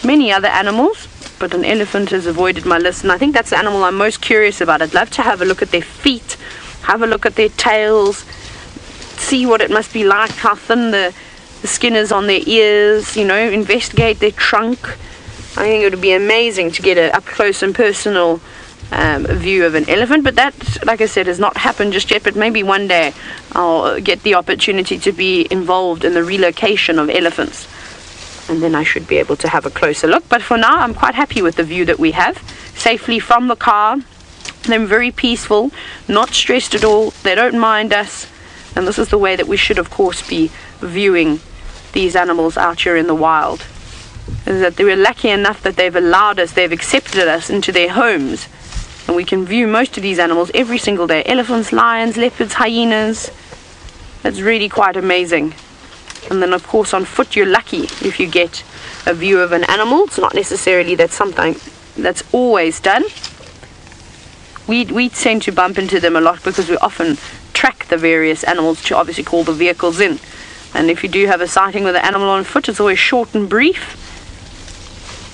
Many other animals, but an elephant has avoided my list. And I think that's the animal I'm most curious about. I'd love to have a look at their feet, have a look at their tails, see what it must be like, how thin the skin is on their ears, you know, investigate their trunk. I think it would be amazing to get an up close and personal view of an elephant. But that, like I said, has not happened just yet. But maybe one day I'll get the opportunity to be involved in the relocation of elephants, and then I should be able to have a closer look. But for now, I'm quite happy with the view that we have. Safely from the car. They're very peaceful, not stressed at all. They don't mind us. And this is the way that we should, of course, be viewing these animals out here in the wild. Is that they were lucky enough that they've allowed us, they've accepted us into their homes. And we can view most of these animals every single day. Elephants, lions, leopards, hyenas. That's really quite amazing. And then, of course, on foot, you're lucky if you get a view of an animal. It's not necessarily that something that's always done. We tend to bump into them a lot because we often track the various animals to obviously call the vehicles in. And if you do have a sighting with an animal on foot, it's always short and brief,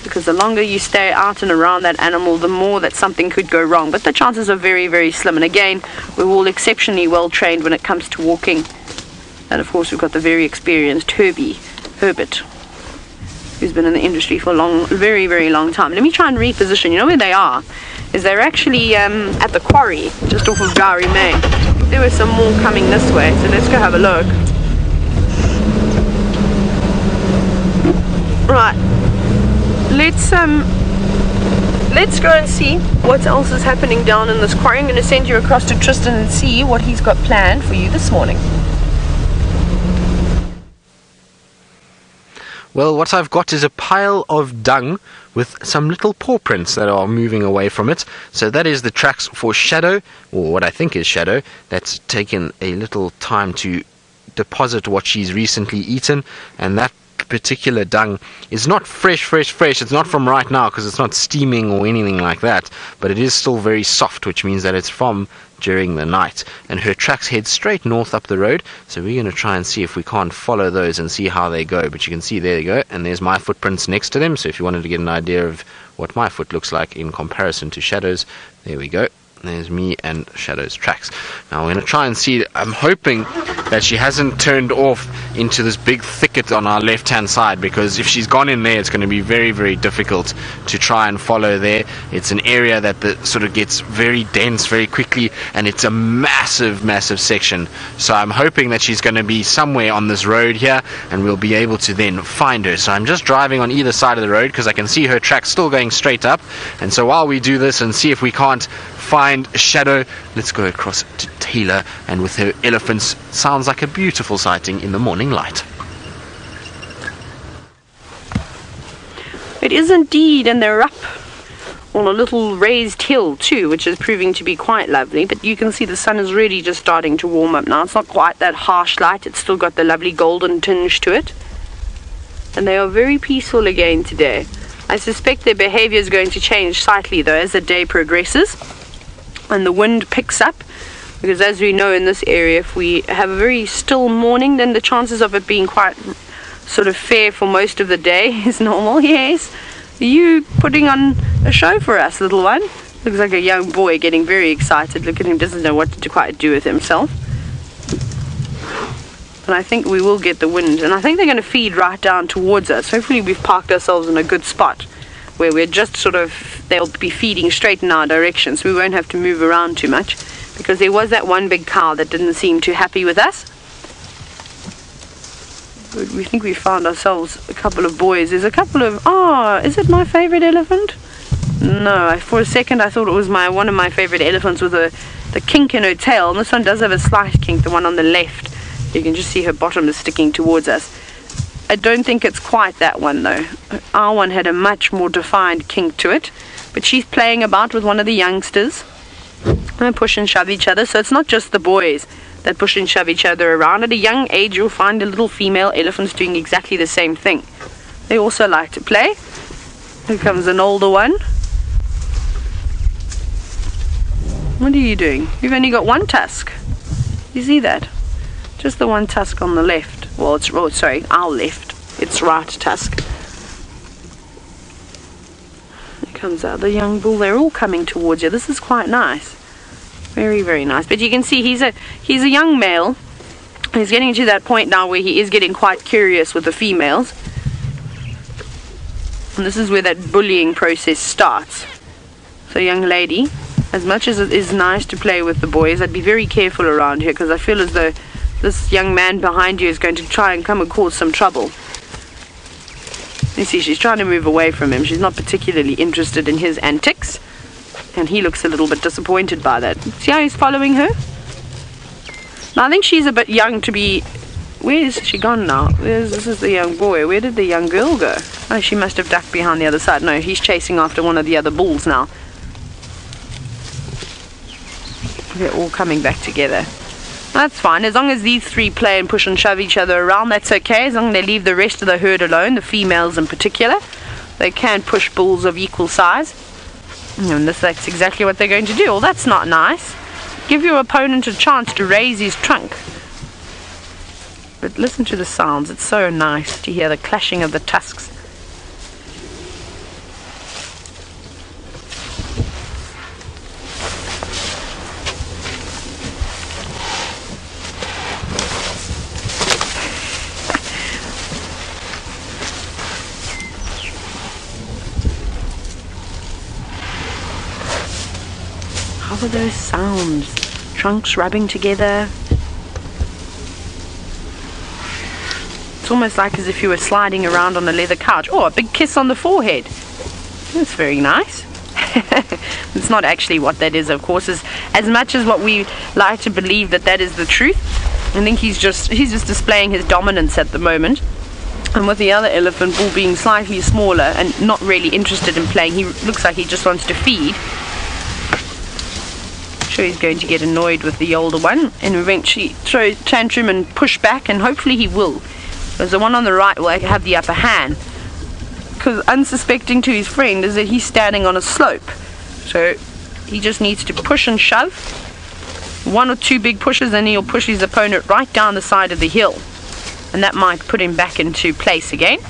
because the longer you stay out and around that animal, the more that something could go wrong. But the chances are very, very slim. And again, we're all exceptionally well trained when it comes to walking. And of course, we've got the very experienced Herbert, who's been in the industry for a long, very, very long time. Let me try and reposition. You know where they are? Is they're actually at the quarry, just off of Gowrie Main. There were some more coming this way, so let's go have a look. Right. Let's go and see what else is happening down in this quarry. I'm going to send you across to Tristan and see what he's got planned for you this morning. Well, what I've got is a pile of dung with some little paw prints that are moving away from it. So that is the tracks for Shadow, or what I think is Shadow. That's taken a little time to deposit what she's recently eaten, and that particular dung is not fresh. It's not from right now because it's not steaming or anything like that, but it is still very soft, which means that it's from during the night. And her tracks head straight north up the road, so we're going to try and see if we can't follow those and see how they go. But you can see there they go, and there's my footprints next to them. So if you wanted to get an idea of what my foot looks like in comparison to Shadow's, there we go. There's me and Shadow's tracks. Now we're going to try and see. I'm hoping that she hasn't turned off into this big thicket on our left hand side, because if she's gone in there, it's going to be very, very difficult to try and follow there. It's an area that sort of gets very dense very quickly, and it's a massive section. So I'm hoping that she's going to be somewhere on this road here, and we'll be able to then find her. So I'm just driving on either side of the road because I can see her tracks still going straight up. And so while we do this and see if we can't find Shadow. Let's go across to Taylor, and with her elephants, sounds like a beautiful sighting in the morning light. It is indeed, and they're up on a little raised hill too, which is proving to be quite lovely. But you can see the sun is really just starting to warm up now. It's not quite that harsh light, it's still got the lovely golden tinge to it. And they are very peaceful again today. I suspect their behavior is going to change slightly though as the day progresses and the wind picks up, because as we know in this area, if we have a very still morning, then the chances of it being quite sort of fair for most of the day is normal. Yes, are you putting on a show for us, little one? Looks like a young boy getting very excited. Look at him, doesn't know what to quite do with himself. But I think we will get the wind, and I think they're going to feed right down towards us. Hopefully we've parked ourselves in a good spot where we're just sort of, they'll be feeding straight in our direction, so we won't have to move around too much, because there was that one big cow that didn't seem too happy with us. But we think we found ourselves a couple of boys. There's a couple of, oh, is it my favorite elephant? No, for a second I thought it was one of my favorite elephants with the kink in her tail, and this one does have a slight kink, the one on the left. You can just see her bottom is sticking towards us. I don't think it's quite that one though. Our one had a much more defined kink to it, but she's playing about with one of the youngsters and push and shove each other. So it's not just the boys that push and shove each other around. At a young age you'll find a little female elephants doing exactly the same thing. They also like to play. Here comes an older one. What are you doing? You've only got one tusk. You see that? Just the one tusk on the left. Well, it's, oh, sorry, our left. It's right tusk. Here comes out the young bull. They're all coming towards you. This is quite nice. Very, very nice. But you can see he's a young male. He's getting to that point now where he is getting quite curious with the females. And this is where that bullying process starts. So, young lady, as much as it is nice to play with the boys, I'd be very careful around here, because I feel as though this young man behind you is going to try and come and cause some trouble. You see, she's trying to move away from him. She's not particularly interested in his antics, and he looks a little bit disappointed by that. See how he's following her? Now, I think she's a bit young to be... Where is she gone now? This is the young boy. Where did the young girl go? Oh, she must have ducked behind the other side. No, he's chasing after one of the other bulls now. They're all coming back together. That's fine, as long as these three play and push and shove each other around, that's okay, as long as they leave the rest of the herd alone, the females in particular. They can push bulls of equal size, and that's exactly what they're going to do. Well, that's not nice. Give your opponent a chance to raise his trunk. But listen to the sounds, it's so nice to hear the clashing of the tusks. How are those sounds? Trunks rubbing together. It's almost like as if you were sliding around on a leather couch. Oh, a big kiss on the forehead. That's very nice. It's not actually what that is, of course. As much as what we like to believe that is the truth, I think he's just displaying his dominance at the moment. And with the other elephant bull being slightly smaller and not really interested in playing, he looks like he just wants to feed. Sure, he's going to get annoyed with the older one and eventually throw tantrum and push back, and hopefully he will, because the one on the right will have the upper hand, because unsuspecting to his friend is that he's standing on a slope, so he just needs to push and shove. One or two big pushes and he'll push his opponent right down the side of the hill, and that might put him back into place again.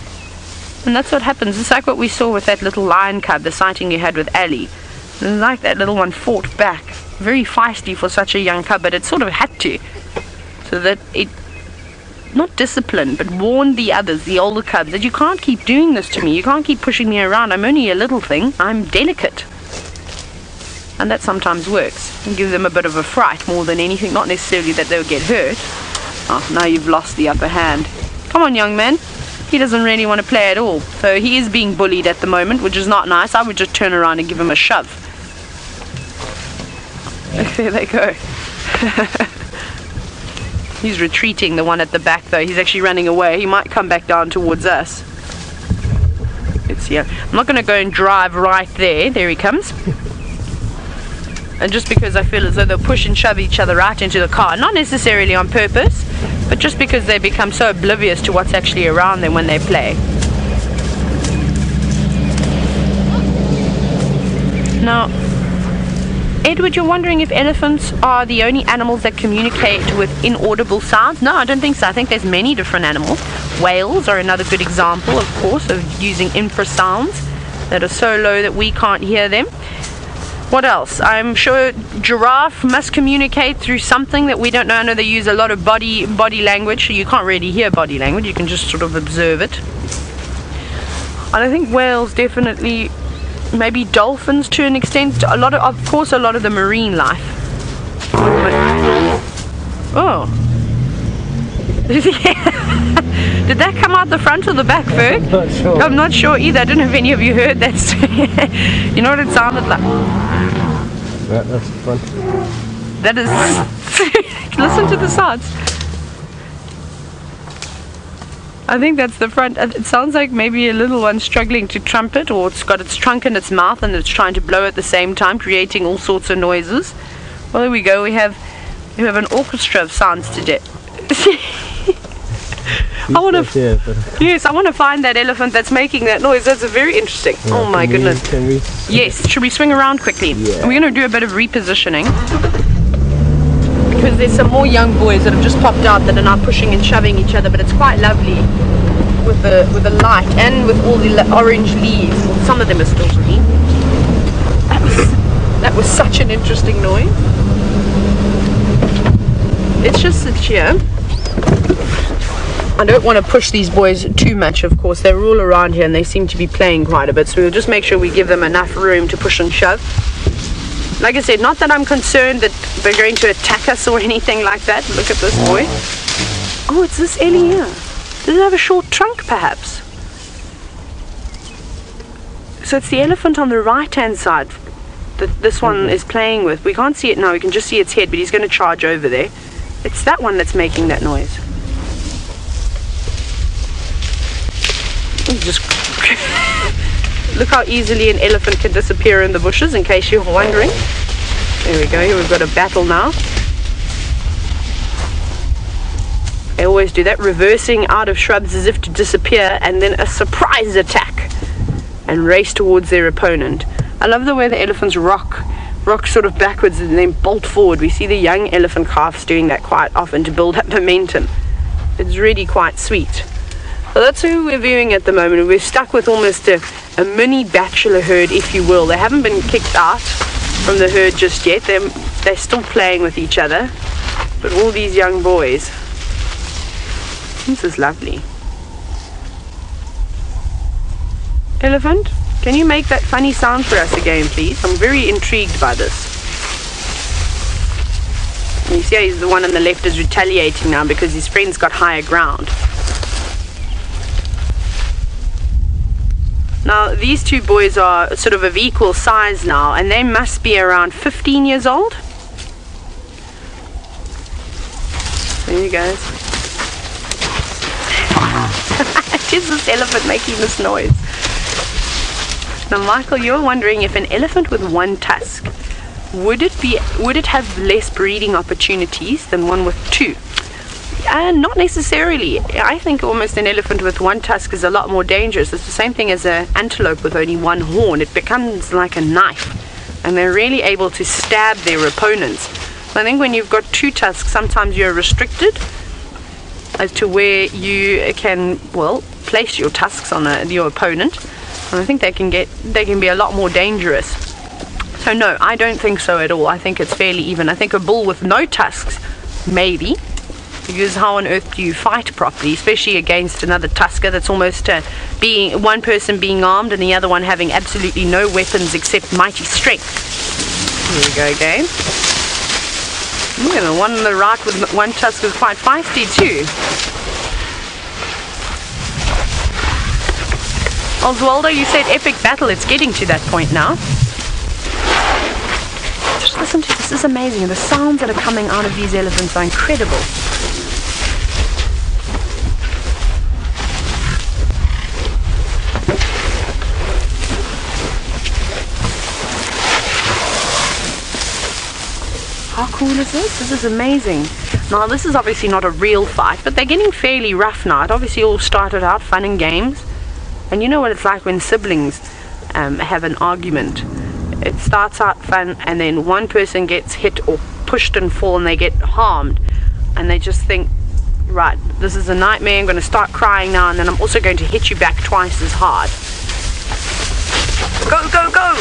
And that's what happens. It's like what we saw with that little lion cub, the sighting you had with Ali. It's like that little one fought back. Very feisty for such a young cub, but it sort of had to, so that it, not disciplined, but warned the others, the older cubs, that you can't keep doing this to me, you can't keep pushing me around, I'm only a little thing, I'm delicate. And that sometimes works, and give them a bit of a fright more than anything, not necessarily that they'll get hurt. Oh, now you've lost the upper hand. Come on, young man. He doesn't really want to play at all, so he is being bullied at the moment, which is not nice. I would just turn around and give him a shove. There they go. He's retreating, the one at the back though. He's actually running away. He might come back down towards us. Let's see. I'm not going to go and drive right there. There he comes. And just because I feel as though they'll push and shove each other right into the car. Not necessarily on purpose, but just because they become so oblivious to what's actually around them when they play. Now, Edward, you're wondering if elephants are the only animals that communicate with inaudible sounds? No, I don't think so. I think there's many different animals. Whales are another good example, of course, of using infrasounds that are so low that we can't hear them. What else? I'm sure giraffe must communicate through something that we don't know. I know they use a lot of body language, so you can't really hear body language. You can just sort of observe it. And I think whales definitely... Maybe dolphins to an extent. Of course, a lot of the marine life. Oh. Did that come out the front or the back, Ferg? I'm not sure. I'm not sure either. I don't know if any of you heard that. You know what it sounded like? Right, that's the front. That is... Listen to the sounds. I think that's the front. It sounds like maybe a little one struggling to trumpet, or it's got its trunk in its mouth and it's trying to blow at the same time, creating all sorts of noises. Well, there we go. We have an orchestra of sounds today. I want to. Yes, I want to find that elephant that's making that noise. That's very interesting. Yeah, oh my goodness. Yes. Should we swing around quickly? Yeah. We're going to do a bit of repositioning. Because there's some more young boys that have just popped out that are now pushing and shoving each other, but it's quite lovely with the light and with all the orange leaves. Well, some of them are still green. That was such an interesting noise. Let's just sit here. I don't want to push these boys too much, of course. They're all around here and they seem to be playing quite a bit, so we'll just make sure we give them enough room to push and shove. Like I said, not that I'm concerned that they're going to attack us or anything like that. Look at this boy. Oh, it's this Ellie here. Does it have a short trunk, perhaps? So it's the elephant on the right-hand side that this one is playing with. We can't see it now. We can just see its head, but he's going to charge over there. It's that one that's making that noise. Just... Look how easily an elephant can disappear in the bushes, in case you're wondering. There we go, here we've got a battle now. They always do that, reversing out of shrubs as if to disappear, and then a surprise attack and race towards their opponent. I love the way the elephants rock sort of backwards and then bolt forward. We see the young elephant calves doing that quite often to build up momentum. It's really quite sweet. So that's who we're viewing at the moment. We're stuck with almost a mini bachelor herd, if you will. They haven't been kicked out from the herd just yet. They're still playing with each other. But all these young boys. This is lovely. Elephant, can you make that funny sound for us again, please? I'm very intrigued by this. And you see how he's the one on the left is retaliating now because his friend's got higher ground. Now, these two boys are sort of equal size now, and they must be around 15 years old. There you go. It is this elephant making this noise. Now, Michael, you're wondering if an elephant with one tusk, would it have less breeding opportunities than one with two? Not necessarily. I think almost an elephant with one tusk is a lot more dangerous. It's the same thing as an antelope with only one horn. It becomes like a knife, and they're really able to stab their opponents. So I think when you've got two tusks, sometimes you're restricted as to where you can, well, place your tusks on your opponent. And I think they can be a lot more dangerous. So no, I don't think so at all. I think it's fairly even. I think a bull with no tusks, maybe. Because how on earth do you fight properly, especially against another tusker that's almost being one person being armed and the other one having absolutely no weapons except mighty strength. Here we go again. The one on the right with one tusk is quite feisty too. Oswaldo, you said epic battle. It's getting to that point now. Just listen to this. is amazing. The sounds that are coming out of these elephants are incredible. How cool is this? This is amazing. Now this is obviously not a real fight, but they're getting fairly rough now. It obviously all started out fun and games. And you know what it's like when siblings have an argument. It starts out fun and then one person gets hit or pushed and fall and they get harmed. And they just think, right, this is a nightmare, I'm going to start crying now, and then I'm also going to hit you back twice as hard. Go, go, go!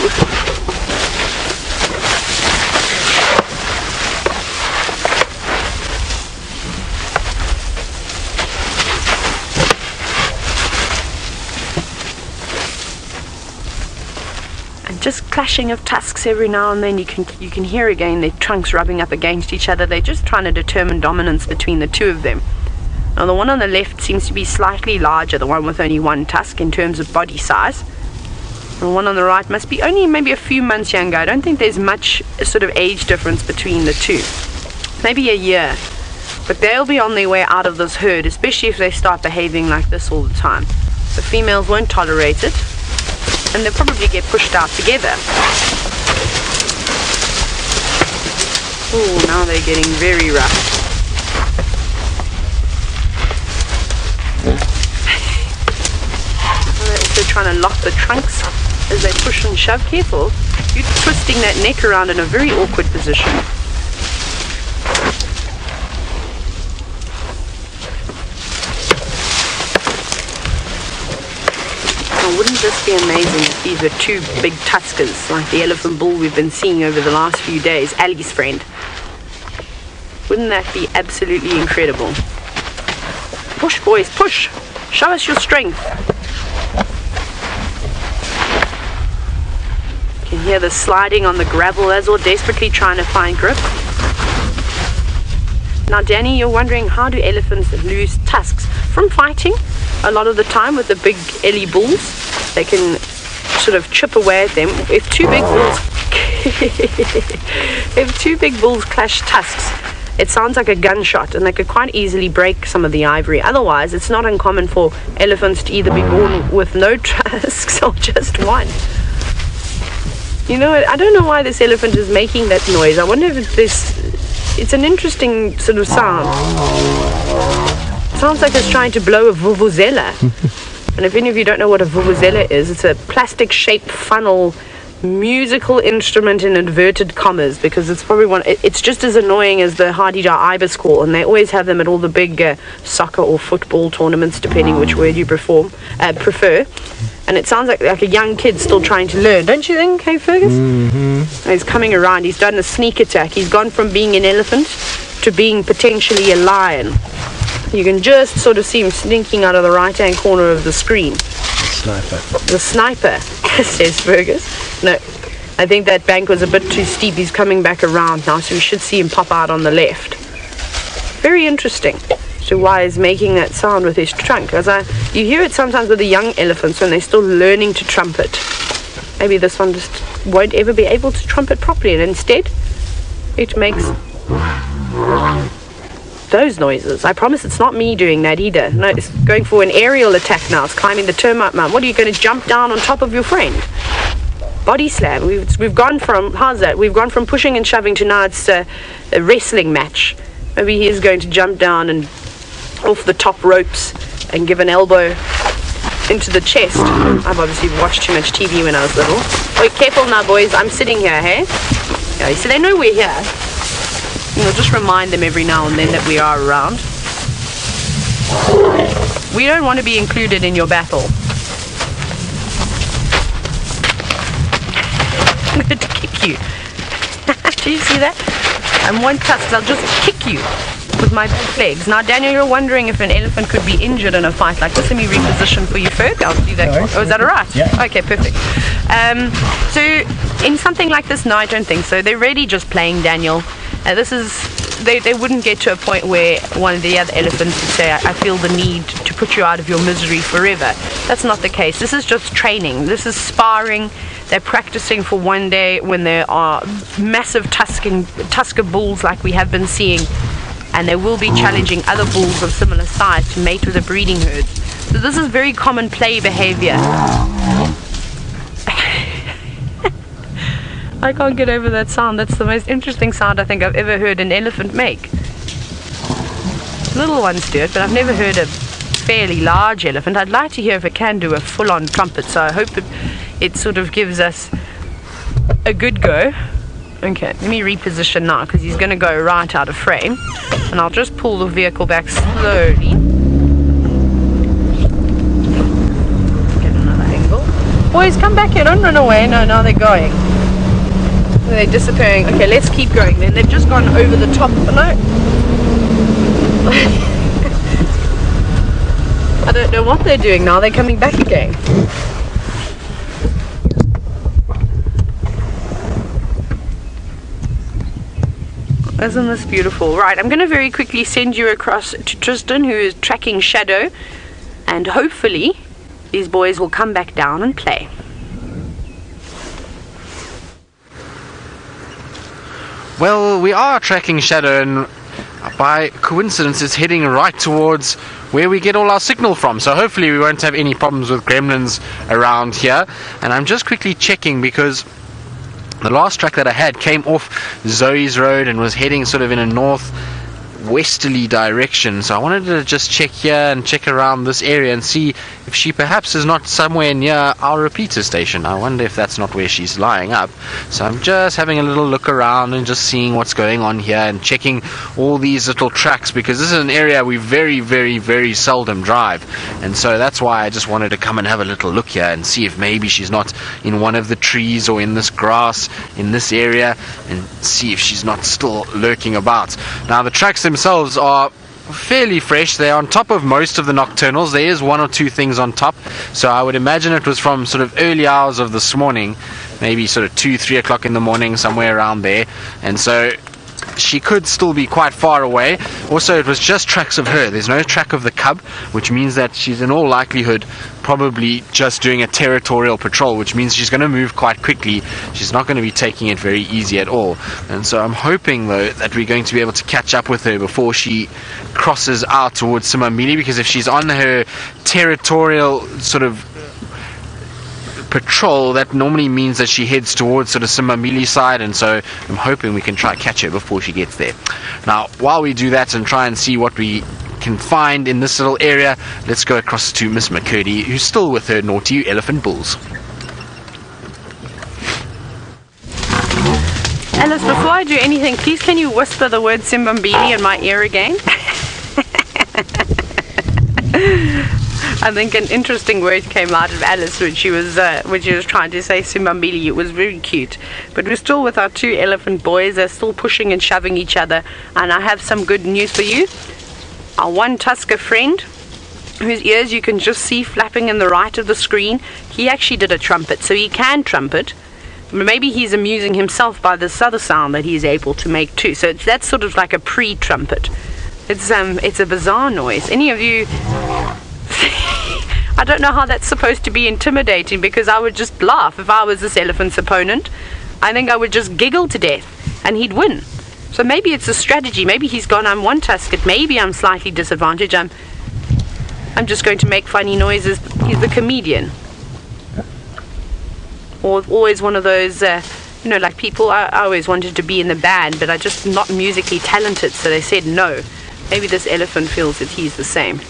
Just clashing of tusks every now and then. You can hear again their trunks rubbing up against each other. They're just trying to determine dominance between the two of them. Now the one on the left seems to be slightly larger, the one with only one tusk in terms of body size. And the one on the right must be only maybe a few months younger. I don't think there's much sort of age difference between the two. Maybe a year. But they'll be on their way out of this herd, especially if they start behaving like this all the time. The females won't tolerate it, and they'll probably get pushed out together. Oh, now they're getting very rough. They're also trying to lock the trunks as they push and shove. Careful, you're twisting that neck around in a very awkward position. Wouldn't this be amazing if these were two big tuskers like the elephant bull we've been seeing over the last few days, Ali's friend? Wouldn't that be absolutely incredible? Push, boys, push! Show us your strength. You can hear the sliding on the gravel as all desperately trying to find grip. Now Danny, you're wondering, how do elephants lose tusks? From fighting. A lot of the time with the big ellie bulls, they can sort of chip away at them. If two big bulls clash tusks, it sounds like a gunshot, and they could quite easily break some of the ivory. Otherwise, it's not uncommon for elephants to either be born with no tusks or just one. You know, I don't know why this elephant is making that noise. I wonder if it's an interesting sort of sound. Sounds like it's trying to blow a vuvuzela. And if any of you don't know what a vuvuzela is, it's a plastic shaped funnel musical instrument in inverted commas, because it's probably it's just as annoying as the Hardy-Dar ibis call, and they always have them at all the big soccer or football tournaments, depending which word you prefer. And it sounds like a young kid still trying to learn, don't you think, hey Fergus? Mm-hmm. He's coming around, he's done a sneak attack, he's gone from being an elephant to being potentially a lion. You can just sort of see him sneaking out of the right-hand corner of the screen. The sniper, says Fergus. No, I think that bank was a bit too steep. He's coming back around now, so we should see him pop out on the left. Very interesting. So why he's making that sound with his trunk. You hear it sometimes with the young elephants when they're still learning to trumpet. Maybe this one just won't ever be able to trumpet properly, and instead it makes those noises. I promise it's not me doing that either. No, it's going for an aerial attack now. It's climbing the termite mound. What, are you going to jump down on top of your friend? Body slam. We've gone from, how's that? We've gone from pushing and shoving to now it's a wrestling match. Maybe he is going to jump down and off the top ropes and give an elbow into the chest. I've obviously watched too much TV when I was little. Wait, careful now, boys. I'm sitting here, hey? Yeah, so they know we're here. You know, just remind them every now and then that we are around. We don't want to be included in your battle. I'm going to kick you. Do you see that? And one tusk, I'll just kick you with my big legs. Now, Daniel, you're wondering if an elephant could be injured in a fight like this. Let me reposition for you, Ferg. I'll do that. Oh, is that all right? Yeah. Okay, perfect. So, in something like this, no, I don't think so. They're really just playing, Daniel. They wouldn't get to a point where one of the other elephants would say, I feel the need to put you out of your misery forever. That's not the case. This is just training. This is sparring. They're practicing for one day when there are massive tusker bulls like we have been seeing, and they will be challenging other bulls of similar size to mate with the breeding herds. So this is very common play behavior. I can't get over that sound. That's the most interesting sound I think I've ever heard an elephant make. Little ones do it, but I've never heard a fairly large elephant. I'd like to hear if it can do a full-on trumpet, so I hope it sort of gives us a good go. Okay, let me reposition now because he's going to go right out of frame, and I'll just pull the vehicle back slowly. Get another angle. Boys, come back here, don't run away. No, now they're going. They're disappearing. Okay, let's keep going then. They've just gone over the top. No. I don't know what they're doing now. They're coming back again. Isn't this beautiful? Right, I'm going to very quickly send you across to Tristan, who is tracking Shadow, and hopefully these boys will come back down and play. Well, we are tracking Shadow, and by coincidence it's heading right towards where we get all our signal from, so hopefully we won't have any problems with gremlins around here. And I'm just quickly checking because the last track that I had came off Zoe's road and was heading sort of in a northwesterly direction, so I wanted to just check here and check around this area and see if she perhaps is not somewhere near our repeater station. I wonder if that's not where she's lying up. So I'm just having a little look around and just seeing what's going on here and checking all these little tracks, because this is an area we very seldom drive, and so that's why I just wanted to come and have a little look here and see if maybe she's not in one of the trees or in this grass in this area, and see if she's not still lurking about. Now the tracks themselves are fairly fresh. They're on top of most of the nocturnals. There is one or two things on top, so I would imagine it was from sort of early hours of this morning, maybe sort of 2-3 o'clock in the morning, somewhere around there, and so she could still be quite far away. Also, it was just tracks of her. There's no track of the cub, which means that she's in all likelihood probably just doing a territorial patrol, which means she's going to move quite quickly. She's not going to be taking it very easy at all, and so I'm hoping though that we're going to be able to catch up with her before she crosses out towards Simamili, because if she's on her territorial sort of patrol, that normally means that she heads towards sort of Simamili side, and so I'm hoping we can try to catch her before she gets there. Now while we do that and try and see what we can find in this little area, let's go across to Miss McCurdy, who's still with her naughty elephant bulls. Alice, before I do anything, please can you whisper the word Simbambili in my ear again? I think an interesting word came out of Alice when she was trying to say Simbambili. It was very cute. But we're still with our two elephant boys. They're still pushing and shoving each other. And I have some good news for you. Our one tusker friend, whose ears you can just see flapping in the right of the screen, he actually did a trumpet, so he can trumpet. Maybe he's amusing himself by this other sound that he's able to make too. So that's sort of like a pre-trumpet. It's a bizarre noise. Any of you... I don't know how that's supposed to be intimidating, because I would just laugh if I was this elephant's opponent. I think I would just giggle to death and he'd win. So maybe it's a strategy. Maybe he's gone, I'm one-tuskered. Maybe I'm slightly disadvantaged. I'm just going to make funny noises. He's the comedian. Or always one of those, you know, like people, I always wanted to be in the band, but I'm just not musically talented, so they said no. Maybe this elephant feels that he's the same.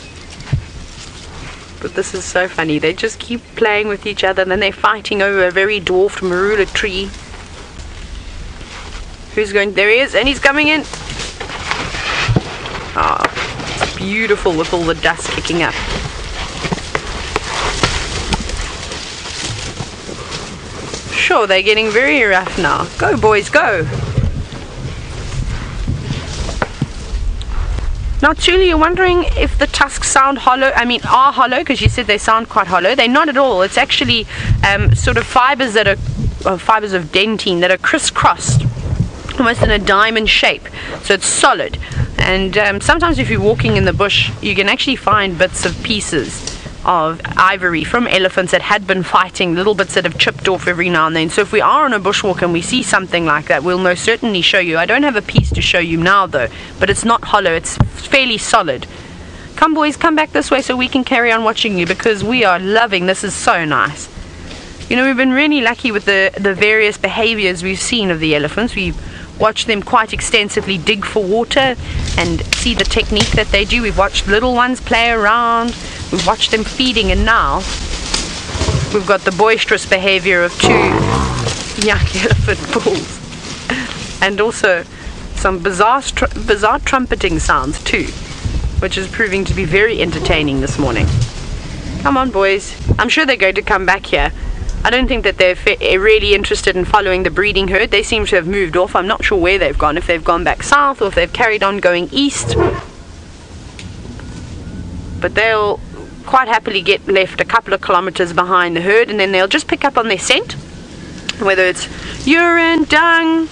But this is so funny. They just keep playing with each other, and then they're fighting over a very dwarfed marula tree. Who's going? There he is, and he's coming in. Ah, oh, it's beautiful with all the dust kicking up. Sure, they're getting very rough now. Go, boys, go. Now, Julie, you're wondering if the tusks sound hollow. I mean, are hollow, because you said they sound quite hollow. They're not at all. It's actually sort of fibers that are fibers of dentine that are crisscrossed, almost in a diamond shape. So it's solid. And sometimes if you're walking in the bush, you can actually find bits of pieces of ivory from elephants that had been fighting, little bits that have chipped off every now and then. So if we are on a bushwalk and we see something like that, we'll most certainly show you. I don't have a piece to show you now though, but it's not hollow, it's fairly solid. Come boys, come back this way so we can carry on watching you, because we are loving this. Is so nice. You know, we've been really lucky with the various behaviors we've seen of the elephants. We've watched them quite extensively dig for water and see the technique that they do. We've watched little ones play around. We've watched them feeding, and now we've got the boisterous behavior of 2 young elephant bulls, and also some bizarre trumpeting sounds too, which is proving to be very entertaining this morning. Come on boys, I'm sure they're going to come back here. I don't think that they're really interested in following the breeding herd. They seem to have moved off. I'm not sure where they've gone, if they've gone back south or if they've carried on going east. But they'll quite happily get left a couple of kilometers behind the herd, and then they'll just pick up on their scent, whether it's urine, dung,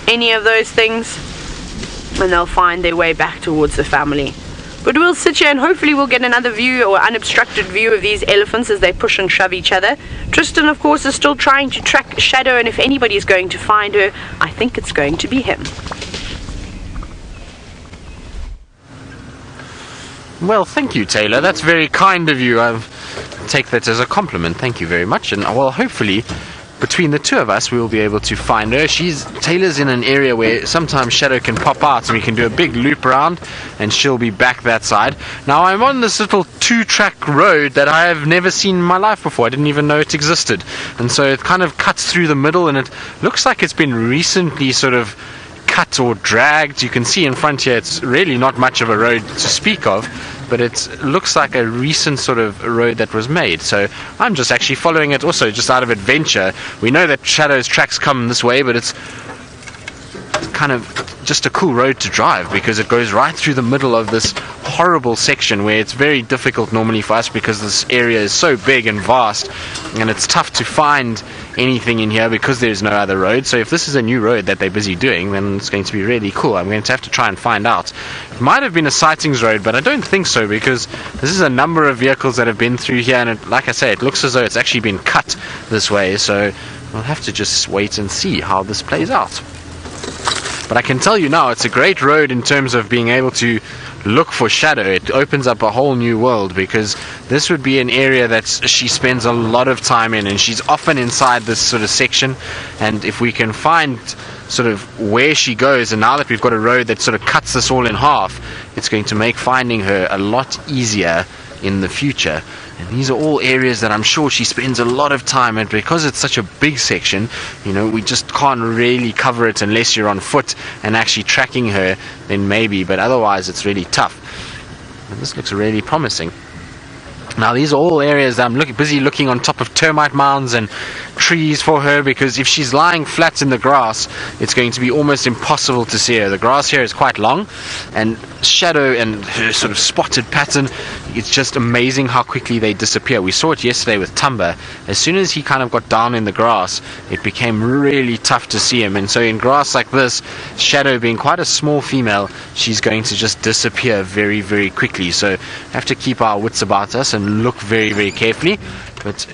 any of those things, and they'll find their way back towards the family. But we'll sit here and hopefully we'll get another view, or unobstructed view, of these elephants as they push and shove each other. Tristan, of course, is still trying to track Shadow, and if anybody is going to find her, I think it's going to be him. Well, thank you, Taylor. That's very kind of you. I take that as a compliment. Thank you very much. And well, hopefully, between the two of us, we will be able to find her. Taylor's in an area where sometimes Shadow can pop out, and we can do a big loop around, and she'll be back that side. Now, I'm on this little 2-track road that I have never seen in my life before. I didn't even know it existed. And so it kind of cuts through the middle, and it looks like it's been recently sort of cut or dragged. You can see in front here it's really not much of a road to speak of, but it looks like a recent sort of road that was made. So I'm just actually following it also just out of adventure. We know that Shadow's tracks come this way, but it's kind of just a cool road to drive because it goes right through the middle of this horrible section where it's very difficult normally for us because this area is so big and vast, and it's tough to find anything in here because there's no other road. So if this is a new road that they're busy doing, then it's going to be really cool. I'm going to have to try and find out. It might have been a sightings road, but I don't think so, because this is a number of vehicles that have been through here, and like I say, it looks as though it's actually been cut this way. So we'll have to just wait and see how this plays out. But I can tell you now, it's a great road in terms of being able to look for Shadow. It opens up a whole new world, because this would be an area that she spends a lot of time in, and she's often inside this sort of section. And if we can find sort of where she goes, and now that we've got a road that sort of cuts this all in half, it's going to make finding her a lot easier in the future. And these are all areas that I'm sure she spends a lot of time in, because it's such a big section. You know, we just can't really cover it unless you're on foot and actually tracking her, then maybe, but otherwise it's really tough. And this looks really promising. Now these are all areas that I'm busy looking on top of termite mounds and trees for her, because if she's lying flat in the grass, it's going to be almost impossible to see her. The grass here is quite long, and Shadow and her sort of spotted pattern, it's just amazing how quickly they disappear. We saw it yesterday with Tumba. As soon as he kind of got down in the grass, it became really tough to see him. And so in grass like this, Shadow being quite a small female, she's going to just disappear very, very quickly. So we have to keep our wits about us and look very, very carefully. But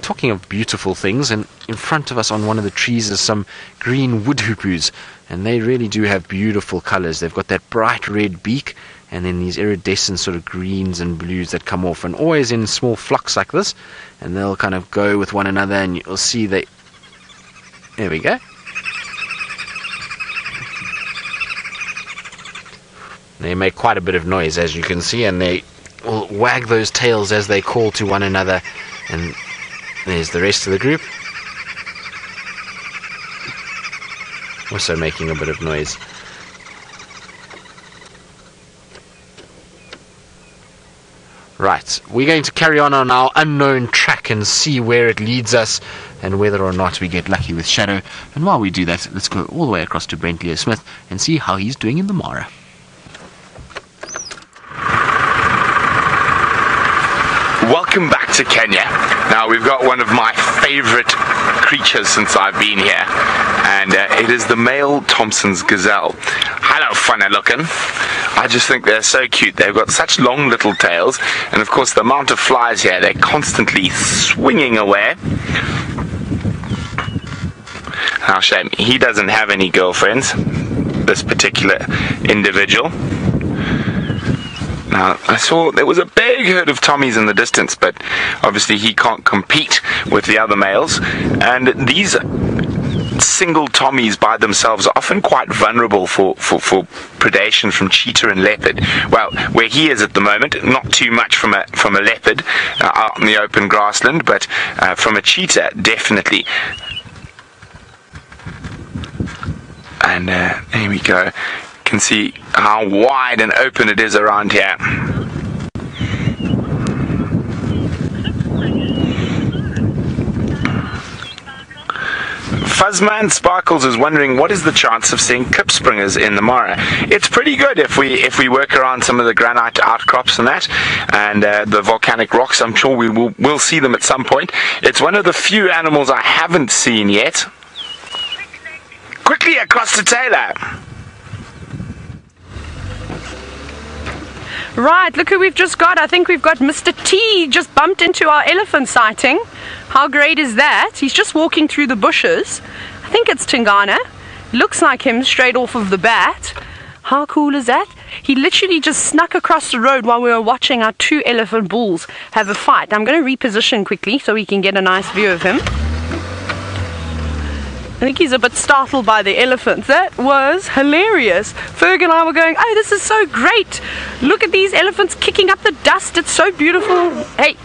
talking of beautiful things, and in front of us on one of the trees is some green wood hoopoes, and they really do have beautiful colors. They've got that bright red beak, and then these iridescent sort of greens and blues that come off, and always in small flocks like this, and they'll kind of go with one another, and you'll see they, there we go, they make quite a bit of noise, as you can see, and they will wag those tails as they call to one another. And there's the rest of the group, also making a bit of noise. Right, we're going to carry on our unknown track and see where it leads us, and whether or not we get lucky with Shadow. And while we do that, let's go all the way across to Brent Leo Smith and see how he's doing in the Mara. Welcome back to Kenya. Now we've got one of my favorite creatures since I've been here, and it is the male Thompson's gazelle. Hello, funny looking. I just think they're so cute. They've got such long little tails, and of course the amount of flies here, they're constantly swinging away. How shame he doesn't have any girlfriends, this particular individual. Now, I saw there was a big herd of Tommies in the distance, but obviously he can't compete with the other males, and these single Tommies by themselves are often quite vulnerable for predation from cheetah and leopard. Well, where he is at the moment, not too much from a leopard out in the open grassland, but from a cheetah, definitely. And there we go. You can see how wide and open it is around here. Fuzzman Sparkles is wondering what is the chance of seeing klipspringers in the Mara. It's pretty good if we work around some of the granite outcrops and that, and the volcanic rocks. I'm sure we'll see them at some point. It's one of the few animals I haven't seen yet. Quickly across to Taylor. Right, look who we've just got. I think we've got Mr. T just bumped into our elephant sighting. How great is that? He's just walking through the bushes. I think it's Tingana. Looks like him straight off of the bat. How cool is that? He literally just snuck across the road while we were watching our two elephant bulls have a fight. I'm going to reposition quickly so we can get a nice view of him. I think he's a bit startled by the elephants. That was hilarious. Ferg and I were going, oh, this is so great. Look at these elephants kicking up the dust. It's so beautiful. Hey,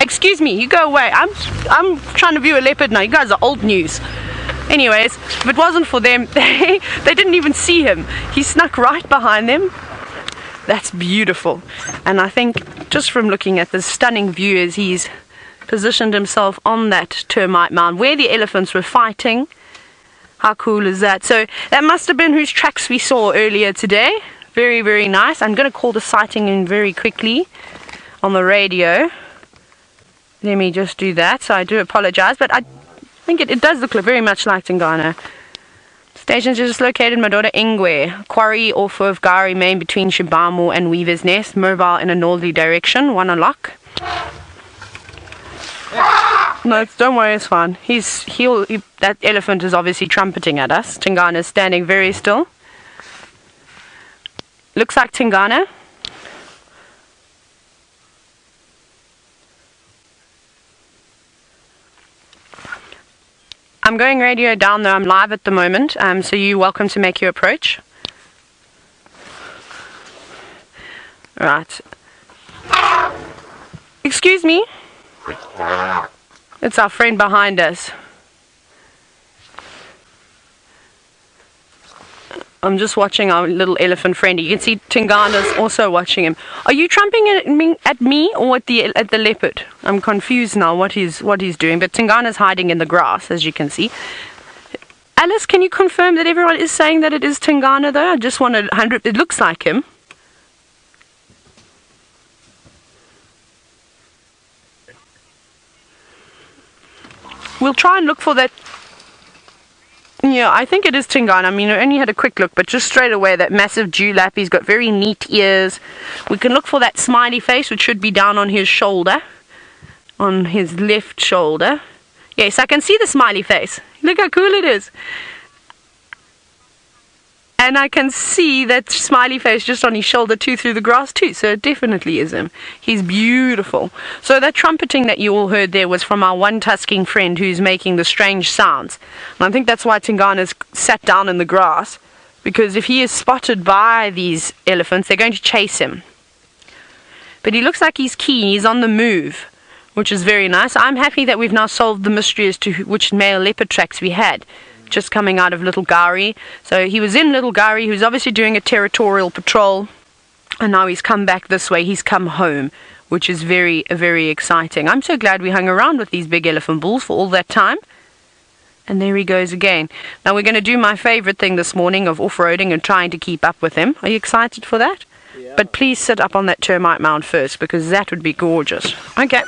excuse me, you go away. I'm trying to view a leopard now. You guys are old news. Anyways, if it wasn't for them, they didn't even see him. He snuck right behind them. That's beautiful. And I think just from looking at the stunning view as he's positioned himself on that termite mound where the elephants were fighting. How cool is that? So that must have been whose tracks we saw earlier today. Very, very nice. I'm going to call the sighting in very quickly on the radio. Let me just do that. So I do apologize, but I think it does look very much like Tingana. Stations are just located in Madoda Ingwe. Quarry off of Gari Main between Shibamo and Weaver's Nest. Mobile in a northerly direction. One unlock. No, don't worry, it's fine. That elephant is obviously trumpeting at us. Tingana is standing very still. Looks like Tingana. I'm going radio down though. I'm live at the moment, so you're welcome to make your approach. Right. Excuse me. It's our friend behind us. I'm just watching our little elephant friend. You can see Tingana's also watching him. Are you trumping at me or at the leopard? I'm confused now what he's doing. But Tingana's hiding in the grass, as you can see. Alice, can you confirm that everyone is saying that it is Tingana though? I just wanted 100. It looks like him. We'll try and look for that. Yeah, I think it is Tingana. I mean, I only had a quick look, but just straight away, that massive dewlap. He's got very neat ears. We can look for that smiley face, which should be down on his shoulder. On his left shoulder. Yes, I can see the smiley face. Look how cool it is. And I can see that smiley face just on his shoulder too, through the grass too. So it definitely is him. He's beautiful. So that trumpeting that you all heard there was from our one-tusking friend who's making the strange sounds. And I think that's why Tingana's sat down in the grass. Because if he is spotted by these elephants, they're going to chase him. But he looks like he's keen. He's on the move, which is very nice. I'm happy that we've now solved the mystery as to which male leopard tracks we had. Just coming out of Little Gari. So he was in Little Gari. He was obviously doing a territorial patrol. And now he's come back this way. He's come home, which is very, very exciting. I'm so glad we hung around with these big elephant bulls for all that time. And there he goes again. Now we're going to do my favorite thing this morning of off-roading and trying to keep up with him. Are you excited for that? Yeah. But please sit up on that termite mound first, because that would be gorgeous. Okay.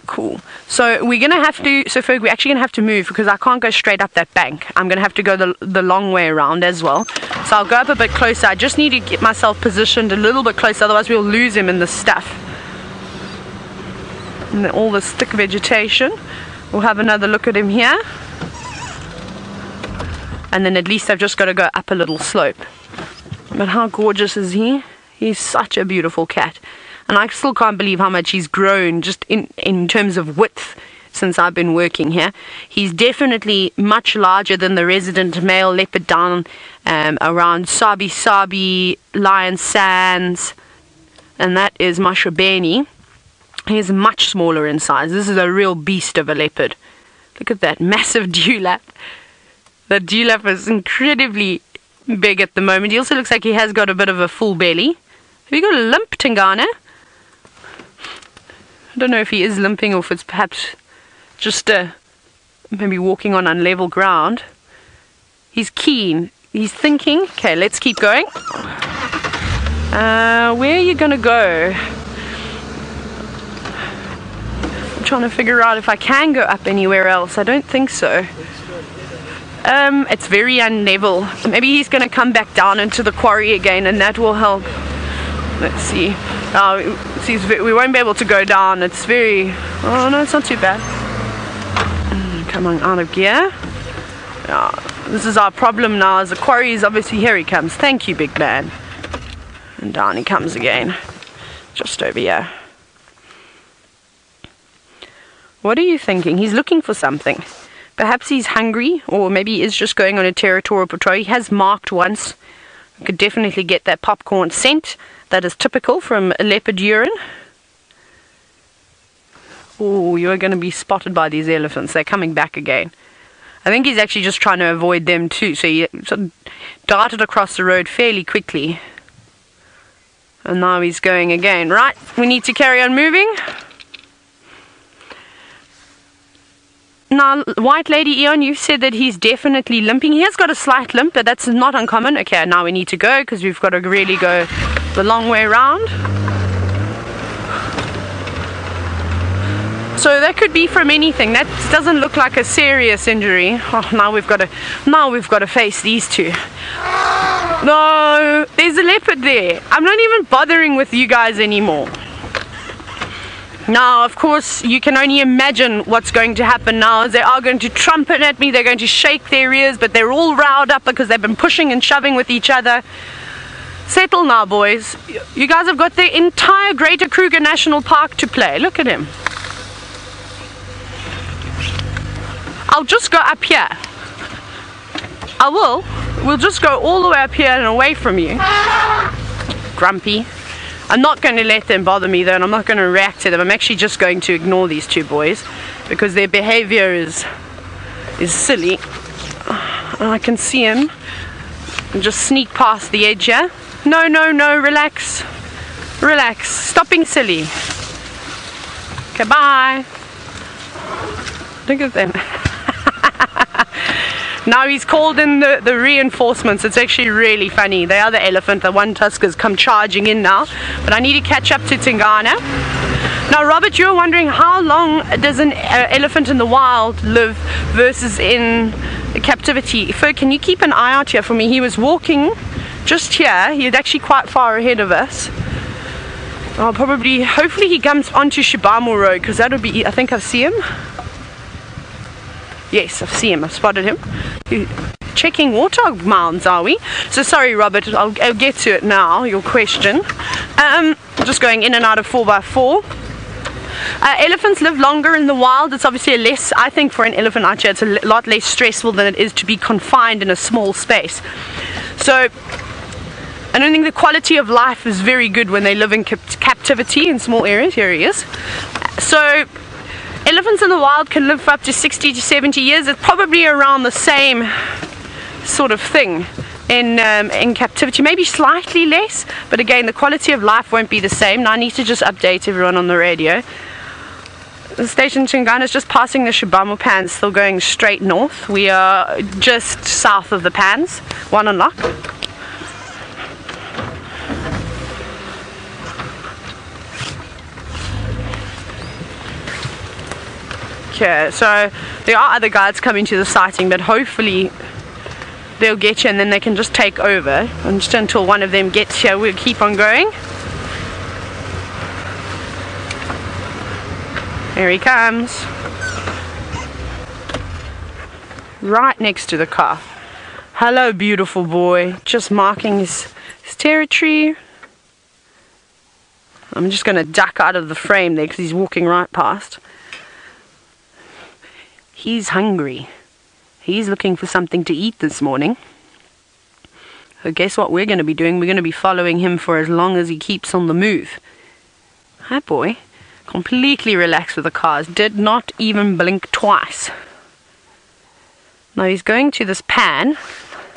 Cool. So we're gonna have to, so Ferg, we're actually gonna have to move because I can't go straight up that bank. I'm gonna have to go the long way around as well. So I'll go up a bit closer. I just need to get myself positioned a little bit closer, otherwise we'll lose him in the stuff. And all this thick vegetation. We'll have another look at him here. And then at least I've just got to go up a little slope. But how gorgeous is he? He's such a beautiful cat. And I still can't believe how much he's grown just in terms of width since I've been working here. He's definitely much larger than the resident male leopard down around Sabi, Lion Sands, and that is Mashabeni. He's much smaller in size. This is a real beast of a leopard. Look at that massive dewlap. The dewlap is incredibly big at the moment. He also looks like he has got a bit of a full belly. Have you got a limp, Tingana? I don't know if he is limping or if it's perhaps just maybe walking on unlevel ground. He's keen. He's thinking. Okay, let's keep going. Where are you going to go? I'm trying to figure out if I can go up anywhere else. I don't think so. It's very unlevel. Maybe he's going to come back down into the quarry again and that will help. Let's see. We won't be able to go down. It's very... Oh no, it's not too bad. Come on, out of gear. This is our problem now, as the quarry is obviously... Here he comes. Thank you, big man. And down he comes again. Just over here. What are you thinking? He's looking for something. Perhaps he's hungry, or maybe he is just going on a territorial patrol. He has marked once. You could definitely get that popcorn scent. That is typical from a leopard urine. Oh, you are going to be spotted by these elephants. They're coming back again. I think he's actually just trying to avoid them too. So he sort of darted across the road fairly quickly. And now he's going again. Right, we need to carry on moving. Now, White Lady Eon, you've said that he's definitely limping. He has got a slight limp, but that's not uncommon. Okay, now we need to go because we've got to really go the long way around. So that could be from anything. That doesn't look like a serious injury. Oh, now we've got to face these two. No, there's a leopard there. I'm not even bothering with you guys anymore. Now, of course, you can only imagine what's going to happen now. They are going to trumpet at me, they're going to shake their ears, but they're all riled up because they've been pushing and shoving with each other. Settle now, boys. You guys have got the entire Greater Kruger National Park to play. Look at him. I'll just go up here. I will. We'll just go all the way up here and away from you. Grumpy. I'm not going to let them bother me though, and I'm not going to react to them. I'm actually just going to ignore these two boys because their behavior is silly. I can see him and just sneak past the edge here. No, no, no, relax. Relax. Stop being silly. Okay, bye. Look at them. Now he's called in the reinforcements. It's actually really funny. They are the elephant. The one tuskers come charging in now. But I need to catch up to Tingana. Now, Robert, you're wondering how long does an elephant in the wild live versus in captivity? Fer, can you keep an eye out here for me? He was walking just here. He's actually quite far ahead of us. Hopefully he comes onto Shibamu Road because that would be, I think I see him. Yes, I see him. I've spotted him. Checking warthog mounds, are we? So sorry, Robert. I'll get to it now. Your question. Just going in and out of 4x4. Elephants live longer in the wild. It's obviously I think for an elephant out here, it's a lot less stressful than it is to be confined in a small space. So I don't think the quality of life is very good when they live in captivity in small areas. Here he is. So elephants in the wild can live for up to 60 to 70 years. It's probably around the same sort of thing in captivity, maybe slightly less, but again the quality of life won't be the same. Now I need to just update everyone on the radio. The station Tingana is just passing the Shibamu Pans, still going straight north. We are just south of the Pans, one unlock. here. So there are other guides coming to the sighting, but hopefully they'll get you and then they can just take over. And just until one of them gets here, we'll keep on going. Here he comes. Right next to the car. Hello, beautiful boy. Just marking his territory. I'm just going to duck out of the frame there because he's walking right past. He's hungry. He's looking for something to eat this morning. So guess what we're going to be doing? We're going to be following him for as long as he keeps on the move. Hi, boy. Completely relaxed with the cars. Did not even blink twice. Now he's going to this pan.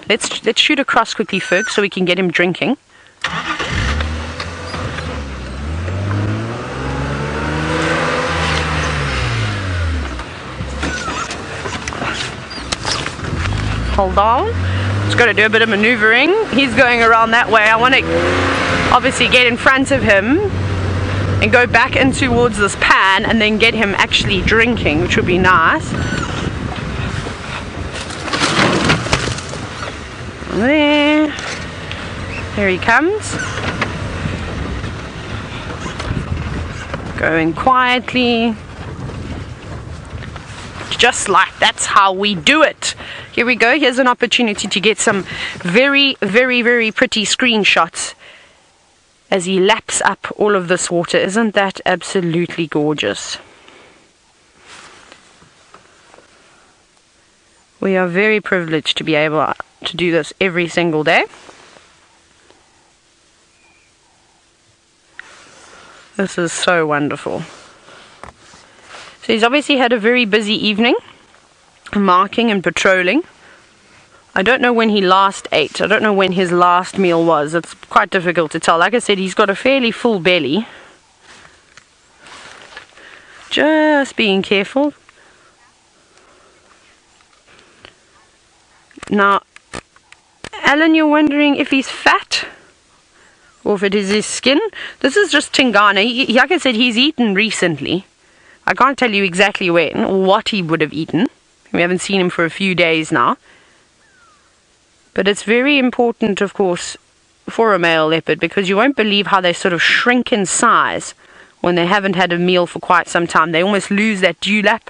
Let's shoot across quickly, folks, so we can get him drinking. Hold on. Just got to do a bit of maneuvering. He's going around that way. I want to obviously get in front of him and go back in towards this pan and then get him actually drinking, which would be nice. There he comes. Going quietly. Just like that's how we do it. Here we go. Here's an opportunity to get some very, very, very pretty screenshots as he laps up all of this water. Isn't that absolutely gorgeous? We are very privileged to be able to do this every single day. This is so wonderful. So he's obviously had a very busy evening, marking and patrolling. I don't know when he last ate. I don't know when his last meal was. It's quite difficult to tell. Like I said, he's got a fairly full belly. Just being careful. Now, Alan, you're wondering if he's fat or if it is his skin. This is just Tingana. Like I said, he's eaten recently. I can't tell you exactly when or what he would have eaten. We haven't seen him for a few days now. But it's very important, of course, for a male leopard, because you won't believe how they sort of shrink in size when they haven't had a meal for quite some time. They almost lose that dewlap.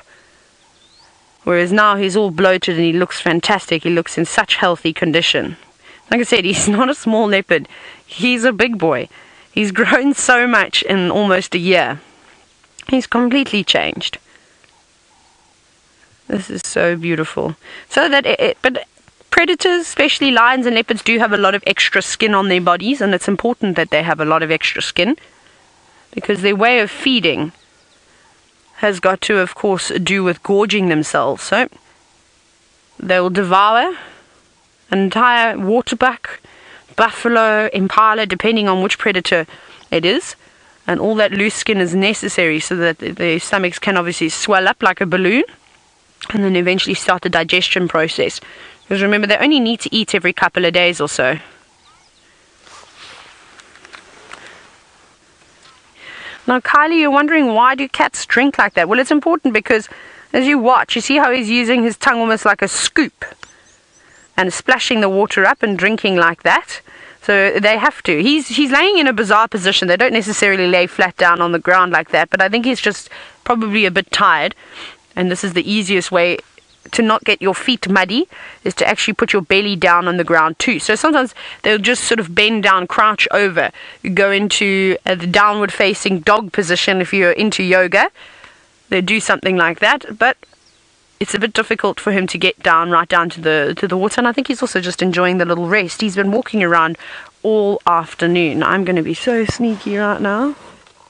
Whereas now he's all bloated and he looks fantastic. He looks in such healthy condition. Like I said, he's not a small leopard. He's a big boy. He's grown so much in almost a year. He's completely changed. This is so beautiful. So that but predators, especially lions and leopards, do have a lot of extra skin on their bodies, and it's important that they have a lot of extra skin because their way of feeding has got to, of course, do with gorging themselves. So they will devour an entire waterbuck, buffalo, impala, depending on which predator it is. And all that loose skin is necessary so that their stomachs can obviously swell up like a balloon and then eventually start the digestion process. Because remember, they only need to eat every couple of days or so. Now, Kylie, you're wondering why do cats drink like that? Well, it's important because as you watch, you see how he's using his tongue almost like a scoop and splashing the water up and drinking like that. So they have to. He's laying in a bizarre position. They don't necessarily lay flat down on the ground like that, but I think he's just probably a bit tired. And this is the easiest way to not get your feet muddy, is to actually put your belly down on the ground too. So sometimes they'll just sort of bend down, crouch over, go into the downward facing dog position if you're into yoga. They do something like that, but it's a bit difficult for him to get down, right down to the water. And I think he's also just enjoying the little rest. He's been walking around all afternoon. I'm going to be so sneaky right now.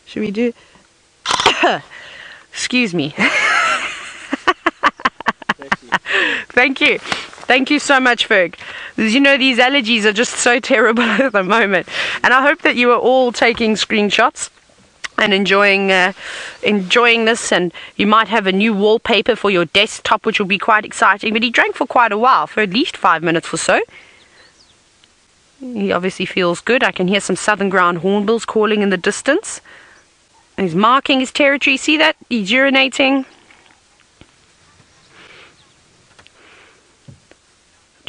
Should we do... Excuse me. Thank you. Thank you so much, Ferg. Because you know, these allergies are just so terrible at the moment. And I hope that you are all taking screenshots and enjoying this, and you might have a new wallpaper for your desktop, which will be quite exciting. But he drank for quite a while, for at least 5 minutes or so. He obviously feels good. I can hear some southern ground hornbills calling in the distance. He's marking his territory. See that? He's urinating.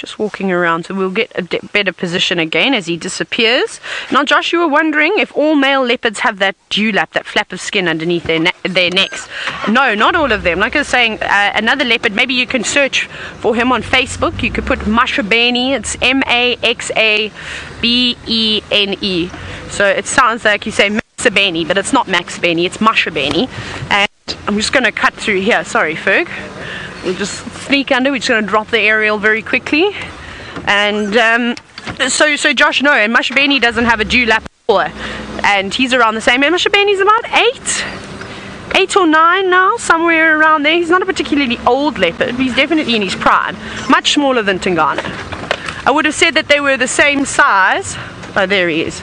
just walking around, so we'll get a better position again as he disappears. Now Josh, you were wondering if all male leopards have that dewlap, that flap of skin underneath their necks. No, not all of them. Like I was saying, another leopard, maybe you can search for him on Facebook. You could put Maxabene. It's Maxabene. So it sounds like you say Maxabene, but it's not Maxabene, it's Maxabene. And I'm just going to cut through here. Sorry, Ferg. We'll just sneak under. We're just going to drop the aerial very quickly. And so Josh, no, and Maxabene doesn't have a dewlap, and he's around the same. And Maxabene's about 8 or 9 now, somewhere around there. He's not a particularly old leopard, but he's definitely in his prime. Much smaller than Tingana. I would have said that they were the same size. Oh, there he is.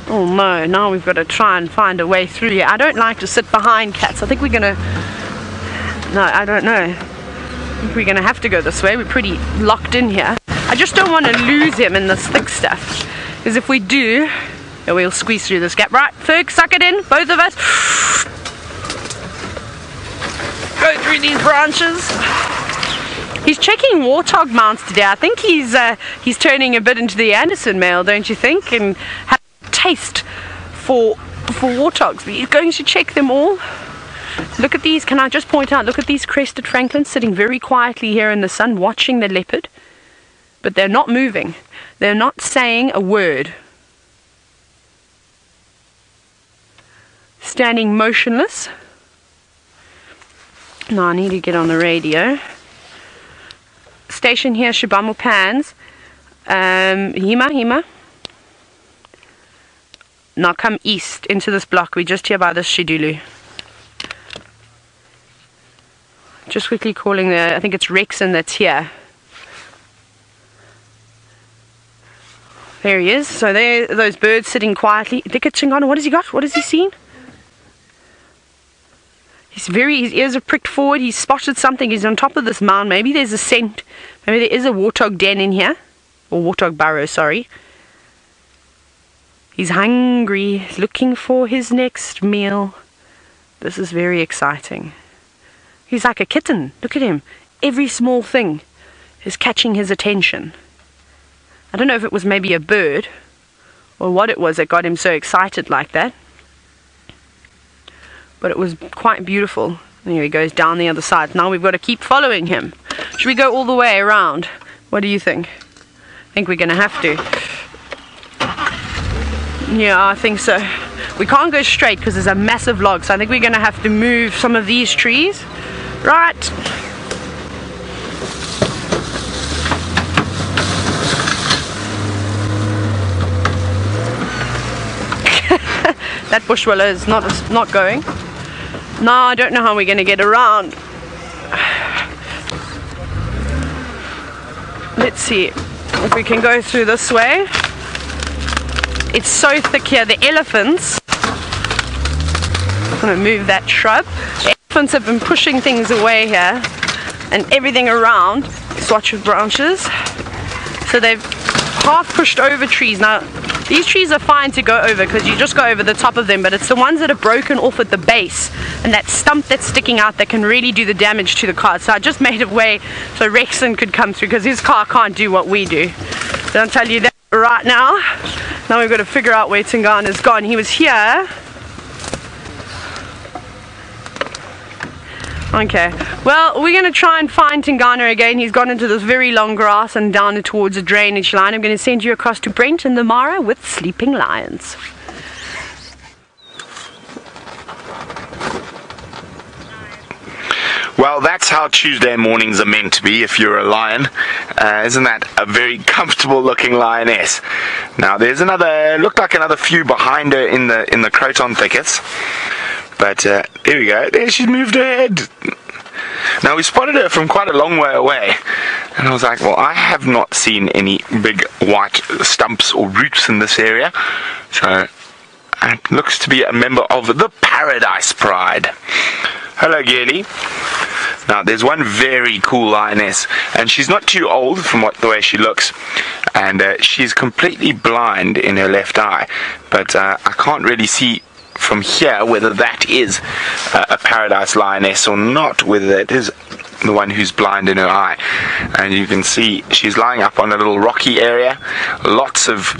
Oh no, now we've got to try and find a way through here. I don't like to sit behind cats. I think we're going to... No, I don't know. I think we're going to have to go this way. We're pretty locked in here. I just don't want to lose him in this thick stuff. Because if we do, we'll squeeze through this gap. Right, Ferg, suck it in, both of us. Go through these branches. He's checking warthog mounts today. I think he's turning a bit into the Anderson male, don't you think? And have a taste for warthogs. But he's going to check them all. Look at these. Can I just point out? Look at these crested francolins sitting very quietly here in the sun, watching the leopard. But they're not moving. They're not saying a word. Standing motionless. Now I need to get on the radio. Station here, Shibamo Pans. Hima. Now come east into this block. We're just here by this Shidulu. Just quickly calling I think it's Rexon that's here. There he is. So there, those birds sitting quietly. Look at Tingana. What has he got? What has he seen? His ears are pricked forward. He's spotted something. He's on top of this mound. Maybe there's a scent. Maybe there is a warthog den in here. Or warthog burrow, sorry. He's hungry. He's looking for his next meal. This is very exciting. He's like a kitten. Look at him. Every small thing is catching his attention. I don't know if it was maybe a bird or what it was that got him so excited like that. But it was quite beautiful. There he goes down the other side. Now we've got to keep following him. Should we go all the way around? What do you think? I think we're going to have to. Yeah, I think so. We can't go straight because there's a massive log. So I think we're going to have to move some of these trees. Right. That bush willow is not going. No, I don't know how we're going to get around. Let's see if we can go through this way. It's so thick here. The elephants... I'm going to move that shrub. The elephants have been pushing things away here and everything around. Swatch of branches. So they've half pushed over trees. Now, these trees are fine to go over because you just go over the top of them, but it's the ones that are broken off at the base and that stump that's sticking out that can really do the damage to the car. So I just made a way so Rexon could come through because his car can't do what we do. So I'll tell you that right now. Now we've got to figure out where Tingana's gone. He was here. Okay, well, we're going to try and find Tingana again. He's gone into this very long grass and down towards a drainage line. I'm going to send you across to Brent and the Mara with Sleeping Lions. Well, that's how Tuesday mornings are meant to be if you're a lion. Isn't that a very comfortable looking lioness? Now, there's another, looked like another few behind her in the croton thickets. But there we go, there she's moved her head. Now we spotted her from quite a long way away, and I was like, well, I have not seen any big white stumps or roots in this area, so it looks to be a member of the Paradise Pride. Hello, girlie. Now there's one very cool lioness, and she's not too old from the way she looks, and she's completely blind in her left eye, but I can't really see from here whether that is a paradise lioness or not, whether it is the one who's blind in her eye. And you can see she's lying up on a little rocky area, lots of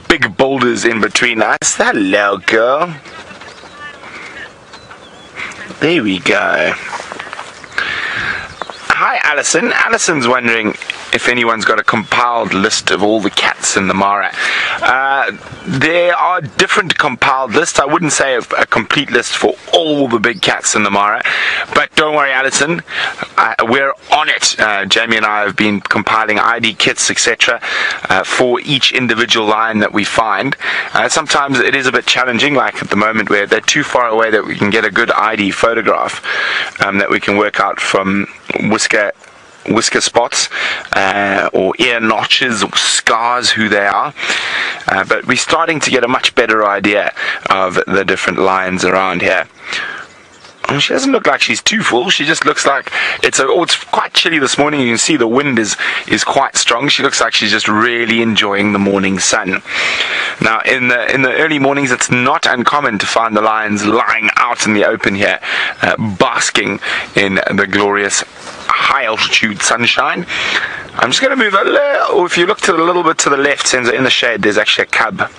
big boulders in between us. Hello, girl. There we go. Hi, Alison. Alison's wondering if anyone's got a compiled list of all the cats in the Mara. There are different compiled lists. I wouldn't say a complete list for all the big cats in the Mara, but don't worry, Alison, we're on it. Jamie and I have been compiling ID kits, etc., for each individual lion that we find. Sometimes it is a bit challenging, like at the moment where they're too far away that we can get a good ID photograph that we can work out from whisker spots or ear notches or scars, who they are, but we're starting to get a much better idea of the different lions around here. She doesn't look like she's too full. She just looks like it's quite chilly this morning. You can see the wind is quite strong. She looks like she's just really enjoying the morning sun. Now, in the early mornings, it's not uncommon to find the lions lying out in the open here, basking in the glorious high altitude sunshine. I'm just going to move a little. If you look a little bit to the left, in the shade, there's actually a cub.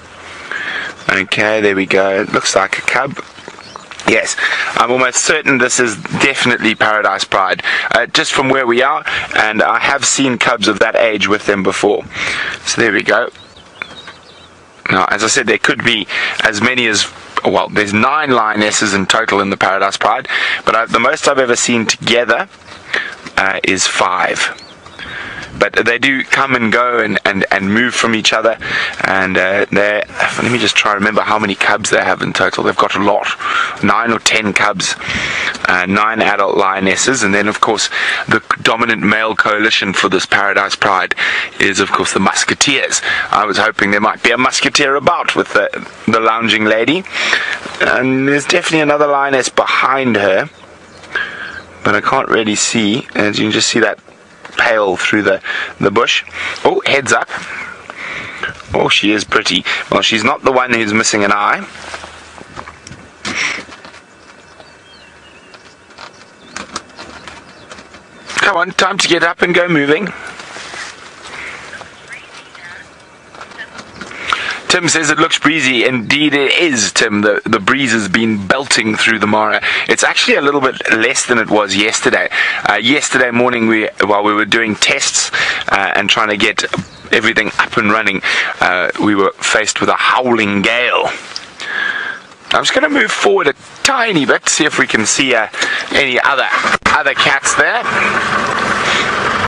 Okay, there we go. It looks like a cub. Yes, I'm almost certain this is definitely Paradise Pride, just from where we are, and I have seen cubs of that age with them before. So there we go. Now, as I said, there could be as many as, well, there's 9 lionesses in total in the Paradise Pride, but the most I've ever seen together is 5. But they do come and go and move from each other, and let me just try to remember how many cubs they have in total. They've got a lot, 9 or 10 cubs, 9 adult lionesses, and then of course the dominant male coalition for this Paradise Pride is of course the musketeers. I was hoping there might be a musketeer about with the lounging lady, and there's definitely another lioness behind her, but I can't really see, as you can just see that pale through the bush. Oh, heads up. Oh, she is pretty. Well, she's not the one who's missing an eye. Come on, time to get up and go moving. Tim says it looks breezy. Indeed it is, Tim. The breeze has been belting through the Mara. It's actually a little bit less than it was yesterday. Yesterday morning, while we were doing tests and trying to get everything up and running, we were faced with a howling gale. I'm just going to move forward a tiny bit, see if we can see any other cats there.